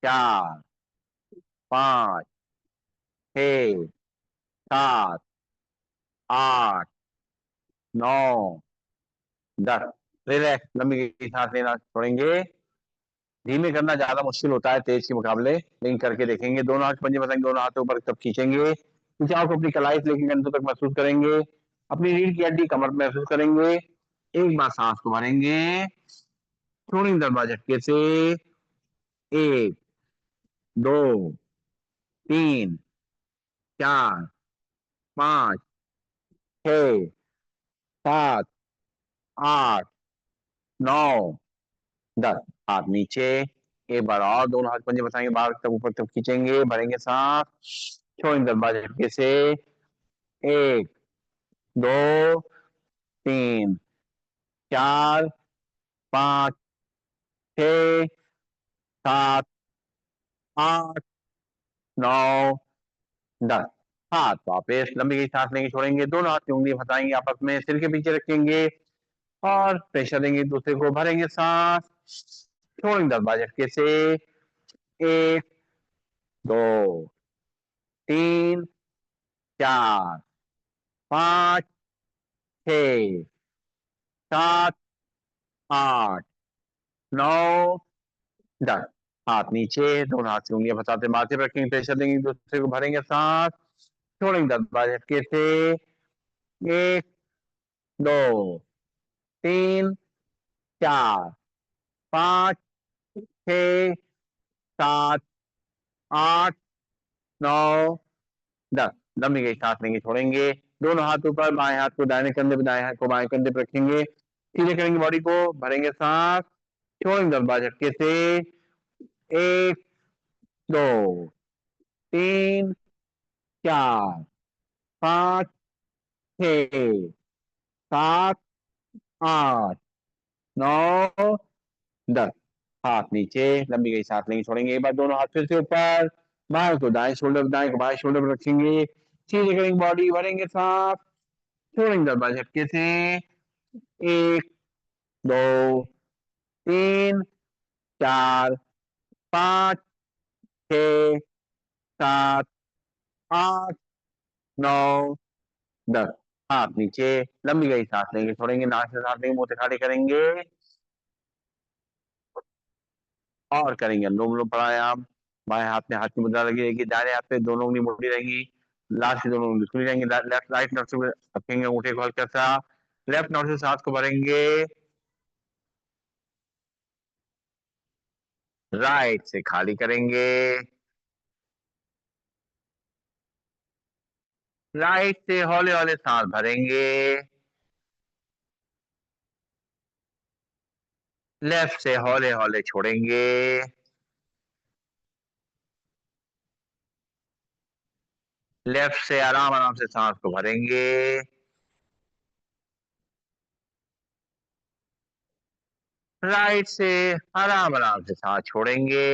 4, 5, 6, 7, 8, 9, 10। रिलैक्स, लंबी गहरी सांस लेना, छोड़ेंगे। धीमे करना ज्यादा मुश्किल होता है तेज के मुकाबले, लेकिन करके देखेंगे। दोनों हाथ पंजे बसाएंगे, दोनों हाथों ऊपर तब खींचेंगे, खिंचाव को अपनी कलाई से लेकर कंधों तक महसूस करेंगे। अपनी रीढ़ की हड्डी कमर में महसूस करेंगे। एक बार सांस को भरेंगे, छोड़ेंगे 10 बार झटके से। 1, 2, 3, 4, 5, 6, 7, 8, 9, 10। हाथ नीचे। एक बार और दोनों हाथ पंजे बसाएंगे, बाहर तक ऊपर तक खींचेंगे, भरेंगे सांस, छोड़ेंगे 10 बार झटके से। 1, 2, 3, 4, 5, 6, 7, 8, 9, 10। हाथ वापस, लंबी गहरी सांस लेंगे, छोड़ेंगे, दोनों हाथ की उंगली फंसाएंगे आपस में, सिर के पीछे रखेंगे और प्रेशर देंगे एक दूसरे को। भरेंगे सांस, छोड़ेंगे 10 बार झटके से। 1, 2, 3, 4, 5, 6, 7, 8, 9, 10। हाथ नीचे, दोनों हाथ की उंगलियां फंसाते माथे पर रखेंगे, प्रेशर देंगे एक दूसरे को। भरेंगे सांस, छोड़ेंगे 10 बार झटके से। 1, 2, 3, 4, 5, 6, 7, 8, 9, 10। लंबी गई सांस लेंगे, छोड़ेंगे, दोनों हाथ ऊपर, बाएं हाथ को दाहिने कंधे पे, दाएं हाथ को बाएं कंधे पे रखेंगे, सीधे करेंगे बॉडी को। भरेंगे सांस, छोड़ेंगे 10 बार झटके से। 1, 2, 3, 4, 5, 6, 7, 8, 9, 10। हाथ नीचे, लंबी गई सांस लेंगे, छोड़ेंगे। एक बार दोनों हाथ फिर से ऊपर, बाएं को दाएं शोल्डर, दाएं को बाएं शोल्डर पर रखेंगे, सीधे करेंगे बॉडी, भरेंगे सांस, छोड़ेंगे 10 बार झटके से। 1, 2, 3, 4, 5, 6, 7, 8, 9, 10। हाथ नीचे, लंबी गई सांस लेंगे, छोड़ेंगे, नाक से सांस लेंगे, मुंह से खाली करेंगे और करेंगे अनुलोम विलोम प्राणायाम। बाएं हाथ में हाथ की मुद्रा लगी रहेगी, दाहिने हाथ पे दोनों उंगली मुड़ी रहेंगी, लास्ट की दोनों उंगली खुली रहेंगी। लेफ्ट राइट नोस्ट्रिल में रखेंगे अंगूठे को हल्का सा, लेफ्ट नोस्ट्रिल से सांस को भरेंगे, राइट से खाली करेंगे, राइट से हौले हौले सांस भरेंगे, लेफ्ट से हौले हौले छोड़ेंगे। लेफ्ट से आराम आराम से सांस को भरेंगे, राइट से आराम आराम से सांस छोड़ेंगे।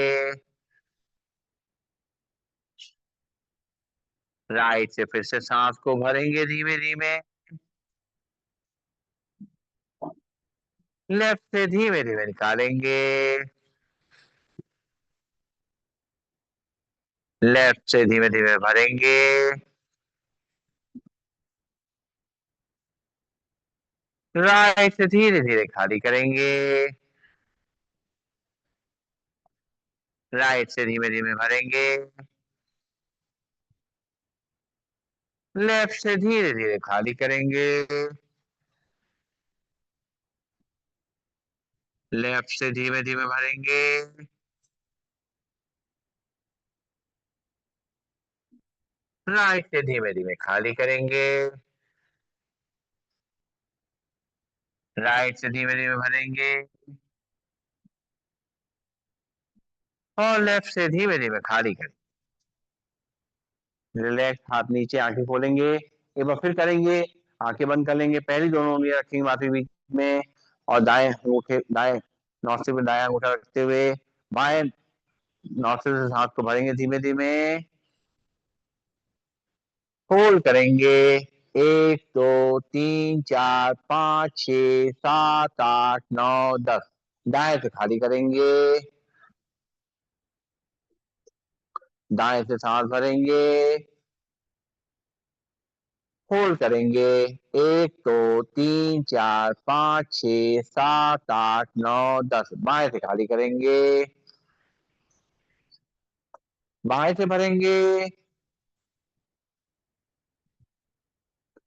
राइट से फिर से सांस को भरेंगे धीमे धीमे, लेफ्ट से धीमे धीमे निकालेंगे, लेफ्ट से धीमे धीमे भरेंगे, राइट से धीरे धीरे खाली करेंगे। राइट से धीमे धीमे भरेंगे। लेफ्ट से धीरे धीरे खाली करेंगे। लेफ्ट से धीमे धीमे भरेंगे। राइट से धीमे धीमे खाली करेंगे। राइट से धीमे धीमे भरेंगे। और लेफ्ट से धीमे धीमे खाली करेंगे। रिलैक्स, हाथ नीचे, आंखें खोलेंगे, एक बार फिर करेंगे। आंखें बंद कर लेंगे, पहली दोनों उंगलियां रखेंगे माथे के बीच में, और दाएं अंगूठे, दाएं नौसिर में दायां अंगूठा रखते हुए बाएं नौसिर से सांस को भरेंगे धीमे धीमे। होल्ड करेंगे। 1 2 3 4 5 6 7 8 9 10। दाएं से खाली करेंगे। दाएं से सांस भरेंगे। होल्ड करेंगे। 1 2 3 4 5 6 7 8 9 10। बाएं से खाली करेंगे। बाएं से भरेंगे।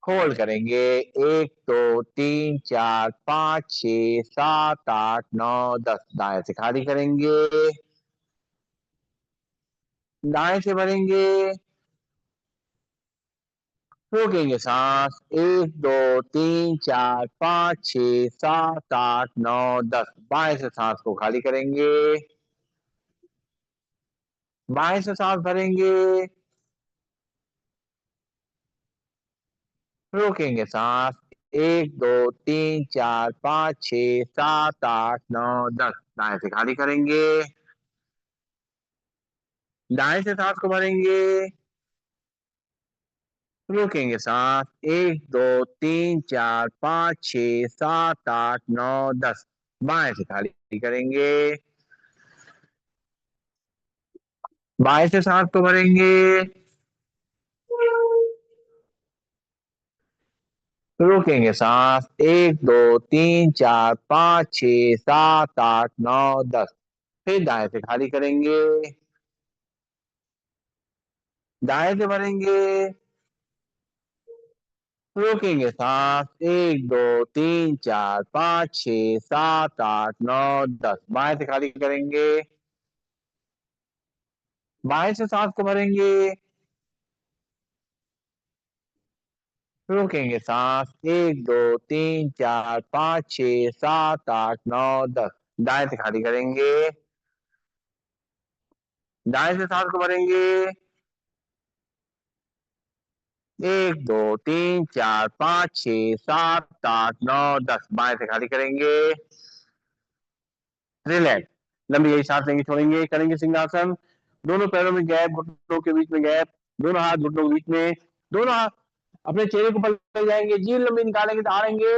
होल्ड करेंगे। 1 2 3 4 5 6 7 8 9 10। दाएं से खाली करेंगे। दाएं से भरेंगे। रोकेंगे सांस। 1 2 3 4 5 6 7 8 9 10। बाएं से सांस को खाली करेंगे। बाएं से सांस भरेंगे। रोकेंगे सांस। 1 2 3 4 5 6 7 8 9 10। दाएं से खाली करेंगे। दाएं से सांस को भरेंगे। रोकेंगे सांस। 1 2 3 4 5 6 7 8 9 10। बाएं से खाली करेंगे। बाएं से सांस को भरेंगे। रोकेंगे सांस। 1 2 3 4 5 6 7 8 9 10। फिर दाएं से खाली करेंगे। दाएं से भरेंगे। रोकेंगे सांस। 1 2 3 4 5 6 7 8 9 10। बाएं से खाली करेंगे। बाएं से सांस को भरेंगे। रोकेंगे सांस। 1 2 3 4 5 6 7 8 9 10। दाएं से खाली करेंगे। दाएं से सांस को भरेंगे। 1 2 3 4 5 6 7 8 9 10। बाएं से खाली करेंगे। रिलैक्स, लंबी गहरी सांस लेंगे, छोड़ेंगे, करेंगे सिंहासन। दोनों पैरों में गैप, घुटनों के बीच में गैप, दोनों हाथ घुटनों के बीच में, दोनों हाथ अपने चेहरे को ऊपर ले जाएंगे, जीभ लंबी निकालेंगे, दहाड़ेंगे।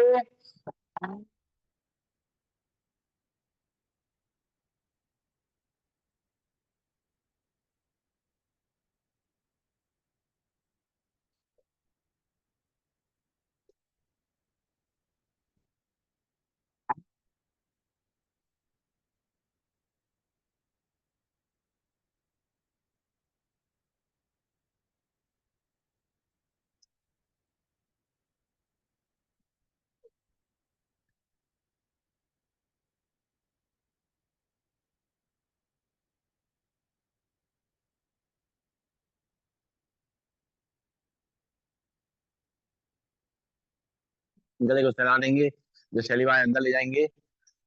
गले को फैला देंगे, जो शैली बाएं अंदर ले जाएंगे।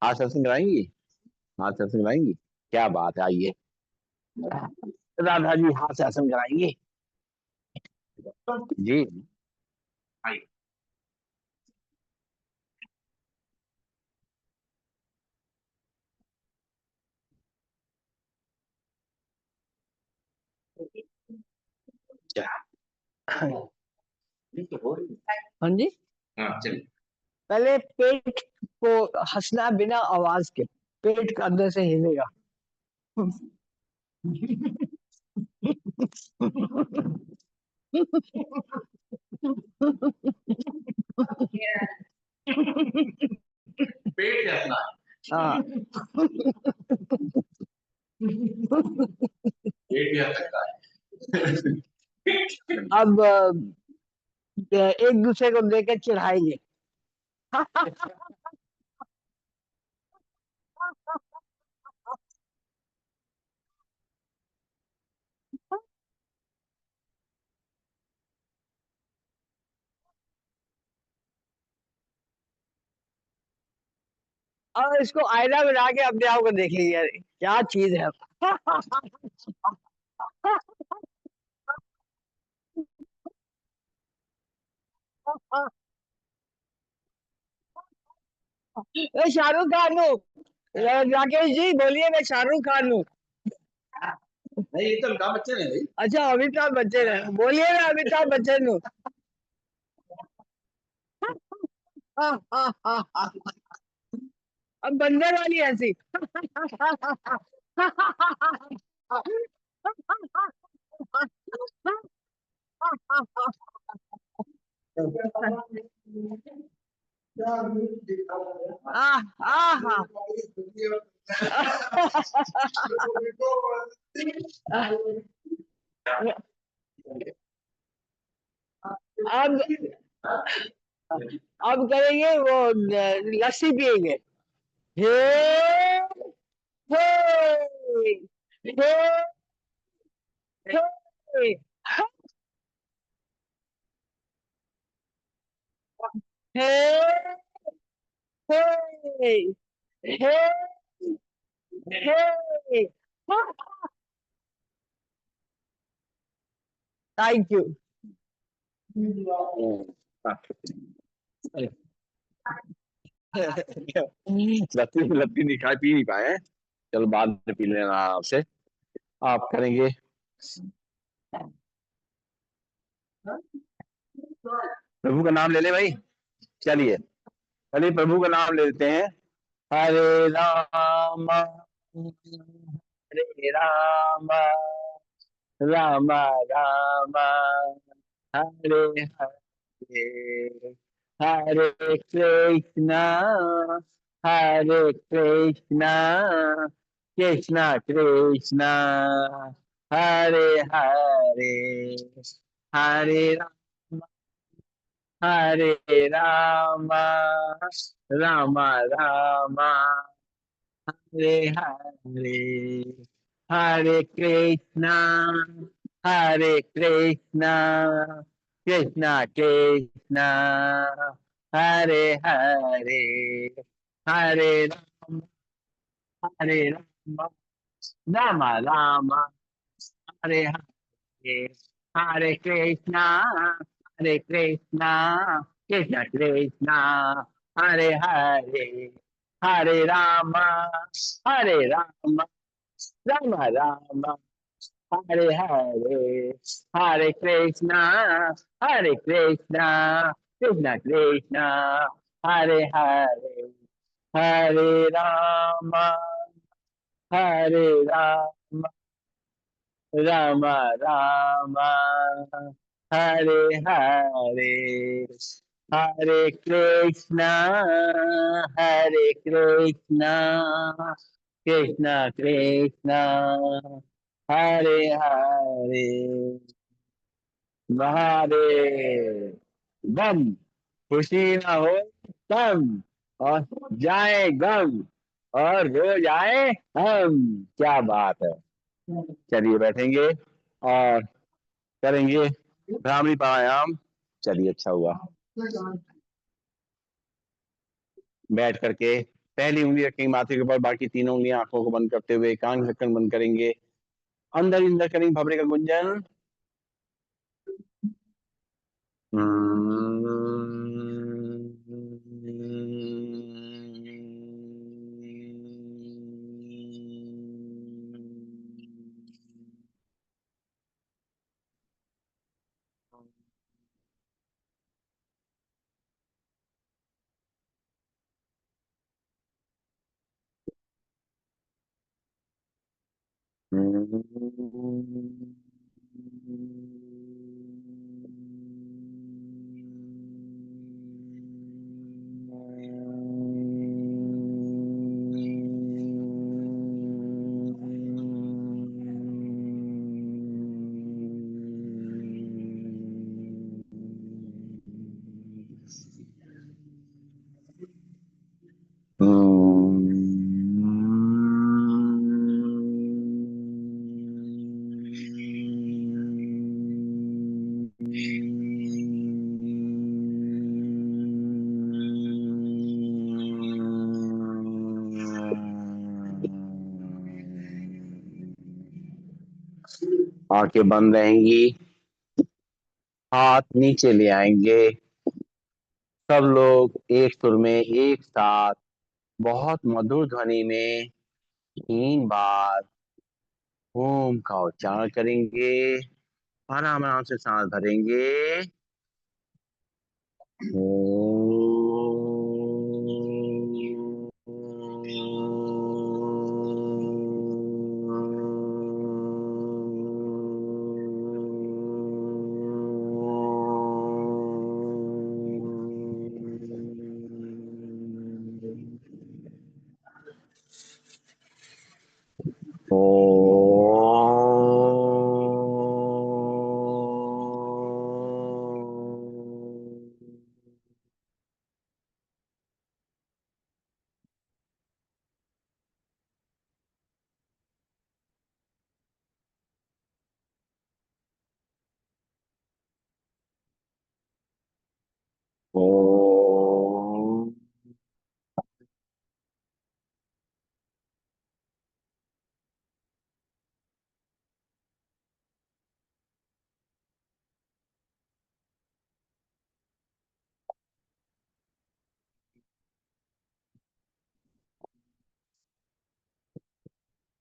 हाथ सर्सन कराएंगी, हाथ सर्सन कराएंगी। क्या बात है, आइए राधा जी, हाथ से आसन कराएंगे जी। आइए। हाँ जी। हाँ चलिए। पहले पेट को हंसना बिना आवाज के, पेट के अंदर से हिलेगा। पेट कैसा हाँ। पेट क्या सकता है। अब एक दूसरे को लेकर चिढ़ाएंगे। और इसको आईना बना के अपने आप को देखेंगे, अरे क्या चीज है। मैं शाहरुख खान हूँ। राकेश जी बोलिए, मैं शाहरुख खान हूँ। नहीं ये तो अमिताभ बच्चन है भाई। अच्छा अमिताभ बच्चन है, बोलिए मैं अमिताभ बच्चन हूँ। अब बंदर वाली हंसी। आह आह। अब अब करेंगे वो लस्सी पियेंगे। हे हे हे हे हे हे हे हे। Thank you. लत्ती लत्ती नहीं खाई पी नहीं पाए हैं। चलो बाद में पी लेना आपसे। आप करेंगे प्रभु का नाम ले ले भाई। चलिए चलिए प्रभु का नाम ले लेते हैं। हरे राम हरे राम राम राम हरे हरे हरे कृष्णा हरे कृष्णा कृष्णा कृष्णा हरे हरे हरे राम हरे राम राम राम हरे हरे हरे कृष्णा कृष्णा कृष्णा हरे हरे हरे राम राम राम हरे हरे हरे कृष्णा कृष्णा कृष्णा हरे हरे हरे राम राम राम हरे हरे हरे कृष्णा कृष्णा कृष्णा हरे हरे हरे राम राम राम हरे हरे हरे कृष्णा कृष्णा कृष्णा हरे हरे महादेव बम। खुशी ना हो तम और जाए गम और हो जाए हम। क्या बात है। चलिए बैठेंगे और करेंगे भ्रामरी प्राणायाम। चलिए अच्छा हुआ। बैठ करके पहली उंगली रखेंगे माथे के ऊपर, बाकी तीनों उंगलियां आंखों को बंद करते हुए कान ढक्कन बंद करेंगे। अंदर अंदर करेंगे भवरे का गुंजन। आंखें बंद रहेंगी, हाथ नीचे ले आएंगे। सब लोग एक सुर में एक साथ बहुत मधुर ध्वनि में 3 बार ओम का उच्चारण करेंगे। आराम आराम से सांस भरेंगे। ओम।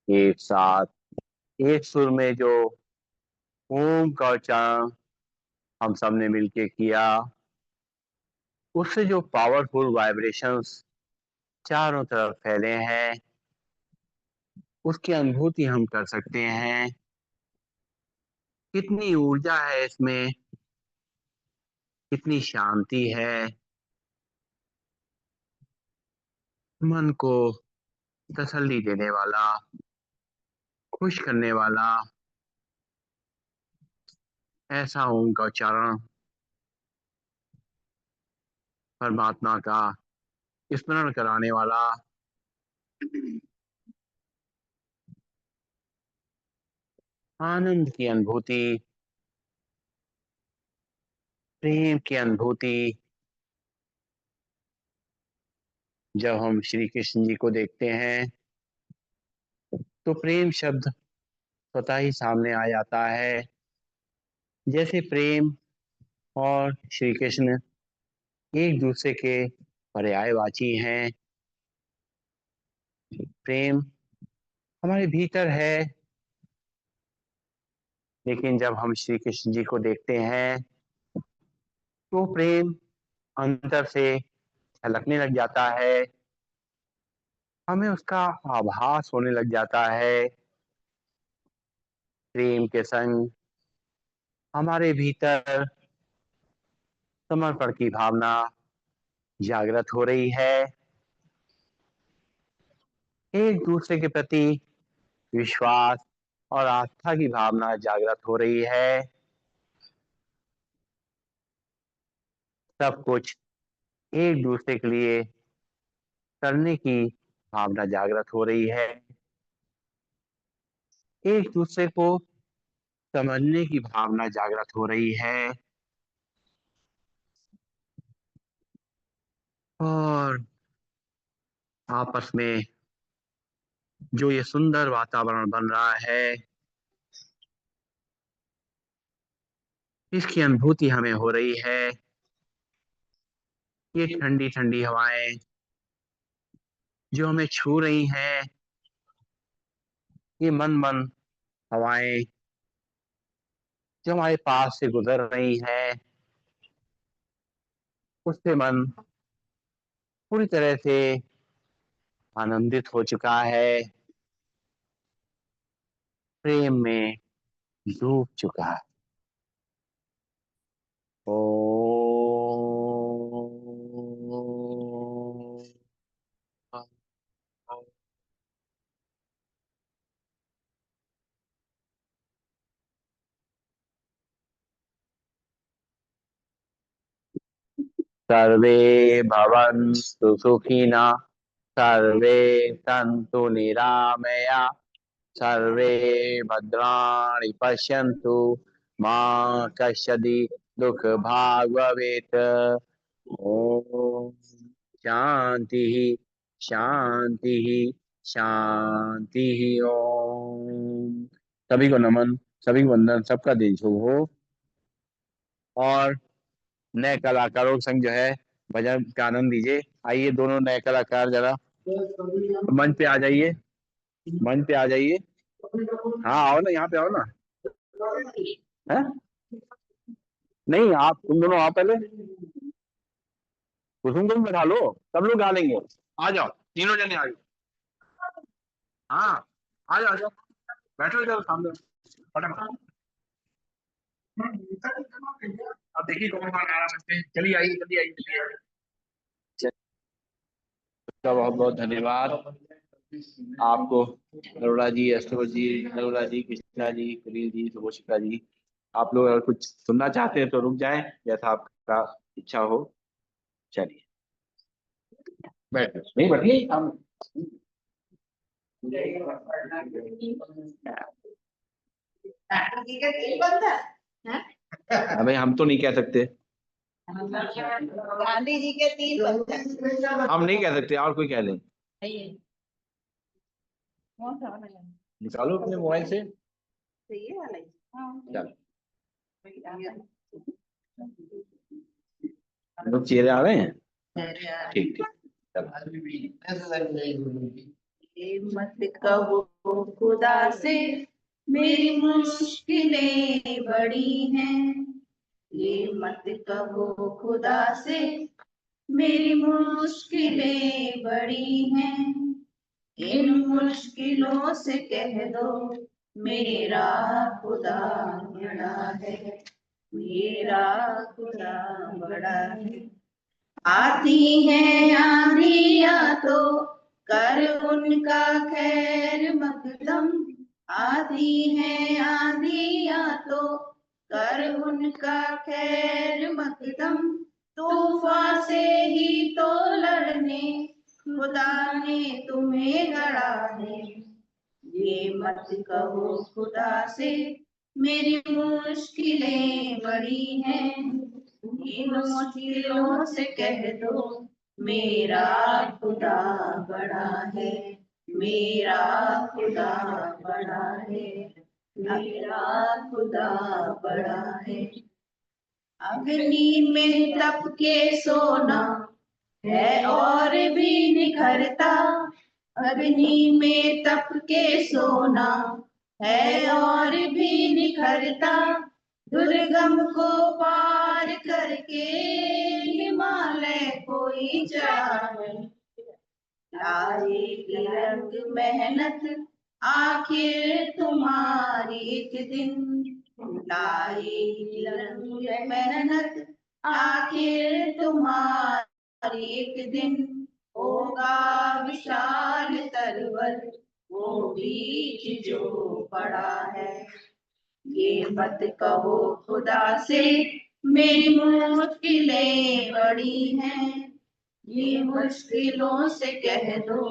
एक साथ एक सुर में जो ओम का उच्चारण हम सब ने मिलके किया, उससे जो पावरफुल वाइब्रेशंस चारों तरफ फैले हैं, उसकी अनुभूति हम कर सकते हैं। कितनी ऊर्जा है इसमें, कितनी शांति है। मन को तसल्ली देने वाला, खुश करने वाला ऐसा ओम का उच्चारण, परमात्मा का स्मरण कराने वाला, आनंद की अनुभूति, प्रेम की अनुभूति। जब हम श्री कृष्ण जी को देखते हैं तो प्रेम शब्द स्वतः ही सामने आ जाता है। जैसे प्रेम और श्री कृष्ण एक दूसरे के पर्यायवाची हैं। प्रेम हमारे भीतर है, लेकिन जब हम श्री कृष्ण जी को देखते हैं तो प्रेम अंदर से झलकने लग जाता है। हमें उसका आभास होने लग जाता है। प्रेम के संग हमारे भीतर समर्पण की भावना जागृत हो रही है। एक दूसरे के प्रति विश्वास और आस्था की भावना जागृत हो रही है। सब कुछ एक दूसरे के लिए करने की भावना जागृत हो रही है। एक दूसरे को समझने की भावना जागृत हो रही है। और आपस में जो ये सुंदर वातावरण बन रहा है, इसकी अनुभूति हमें हो रही है। ये ठंडी ठंडी हवाएं जो हमें छू रही हैं, ये मन मन हवाएं जो हमारे पास से गुजर रही हैं, उससे मन पूरी तरह से आनंदित हो चुका है, प्रेम में डूब चुका है। सर्वे भवन्तु सुखिनः, सर्वे सन्तु निरामया, सर्वे भद्राणि पश्यन्तु, मा कश्चित् दुःखभाग् भवेत्। ओम शांति शांति शांति। ओम। सभी को नमन। सभी को वंदन, सबका दिन शुभ हो। और नए कलाकारों के संग जो है भजन का आनंद लीजिए। आइए दोनों नए कलाकार जरा मंच पे आ जाइए, मंच पे आ जाइए। हाँ आओ ना, यहाँ पे आओ ना। है? नहीं आप तुम दोनों आओ पहले, कुसुम को भी बैठा लो, सब लोग गा लेंगे। आ जाओ तीनों जने आ जाओ। हाँ आ जाओ, आ जाओ, बैठो इधर सामने। फटाफट। अब देखिए कौन कौन आ रहा है, चलिए आइए, जल्दी आइए, जल्दी आइए। आपका बहुत बहुत धन्यवाद आपको, अरोड़ा जी, अष्टवर जी, अरोड़ा जी, कृष्णा जी, कुलीन जी, सुभोषिका जी। आप लोग अगर कुछ सुनना चाहते हैं तो रुक जाएं, जैसा आपका इच्छा हो। चलिए बैठ, नहीं बैठिए हम। अबे हम तो नहीं कह सकते, गांधी जी के 3 पंथ। हम नहीं कह सकते, और कोई कह ले। निकालो अपने मोबाइल से। चलो लोग चेहरे आ रहे हैं, ठीक ठीक, चलो। मत कहो खुदा से मेरी मुश्किलें बड़ी हैं, ये मत कहो खुदा से मेरी मुश्किलें बड़ी हैं, इन मुश्किलों से कह दो मेरा खुदा बड़ा है, मेरा खुदा बड़ा है। आती है आंधियां तो कर उनका खैर मकदम, आती है आंधियां तो कर उनका खैर मकदम, तूफान से ही तो लड़ने खुदा ने तुम्हें गढ़ा है, ये मत कहो खुदा से मेरी मुश्किलें बड़ी हैं, इन मुश्किलों से कह दो मेरा खुदा बड़ा है, मेरा खुदा बड़ा है, मेरा खुदा बड़ा है। अग्नि में तप के सोना है और भी निखरता, अग्नि में तप के सोना है और भी निखरता, दुर्गम को पार करके हिमालय कोई चढ़ा है, लाएगी रंग मेहनत आखिर तुम्हारी एक दिन, लाएगी रंग मेहनत आखिर तुम्हारी एक दिन, होगा विशाल तरवर वो बीच जो पड़ा है, ये मत कहो खुदा से मेरी मुश्किलें बड़ी हैं, ये मुश्किलों से कह दो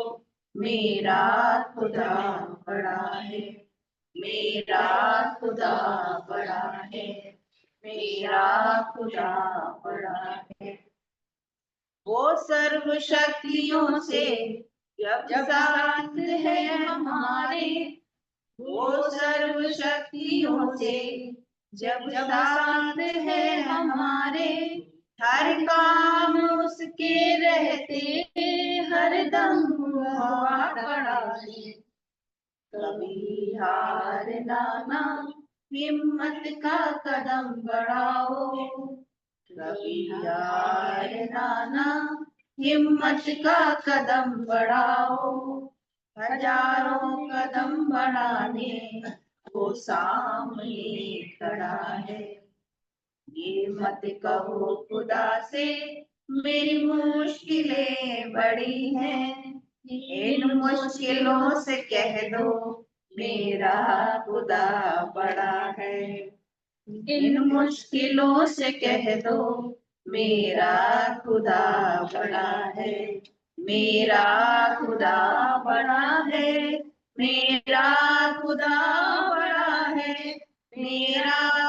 मेरा खुदा बड़ा है, मेरा खुदा बड़ा है, मेरा खुदा बड़ा है। वो सर्व शक्तियों से जब साथ है हमारे, वो सर्व शक्तियों से जब साथ है हमारे, हर काम उसके रहते हर दम हुआ खड़ा है, कभी हार ना हिम्मत का कदम बढ़ाओ, कभी हार ना हिम्मत का कदम बढ़ाओ, हजारों कदम बढ़ाने वो सामने खड़ा है, ये मत कहो खुदा से मेरी मुश्किलें बड़ी हैं, इन मुश्किलों से कह दो मेरा खुदा बड़ा है, इन मुश्किलों से कह दो मेरा खुदा बड़ा है, मेरा खुदा बड़ा है, मेरा खुदा बड़ा है, मेरा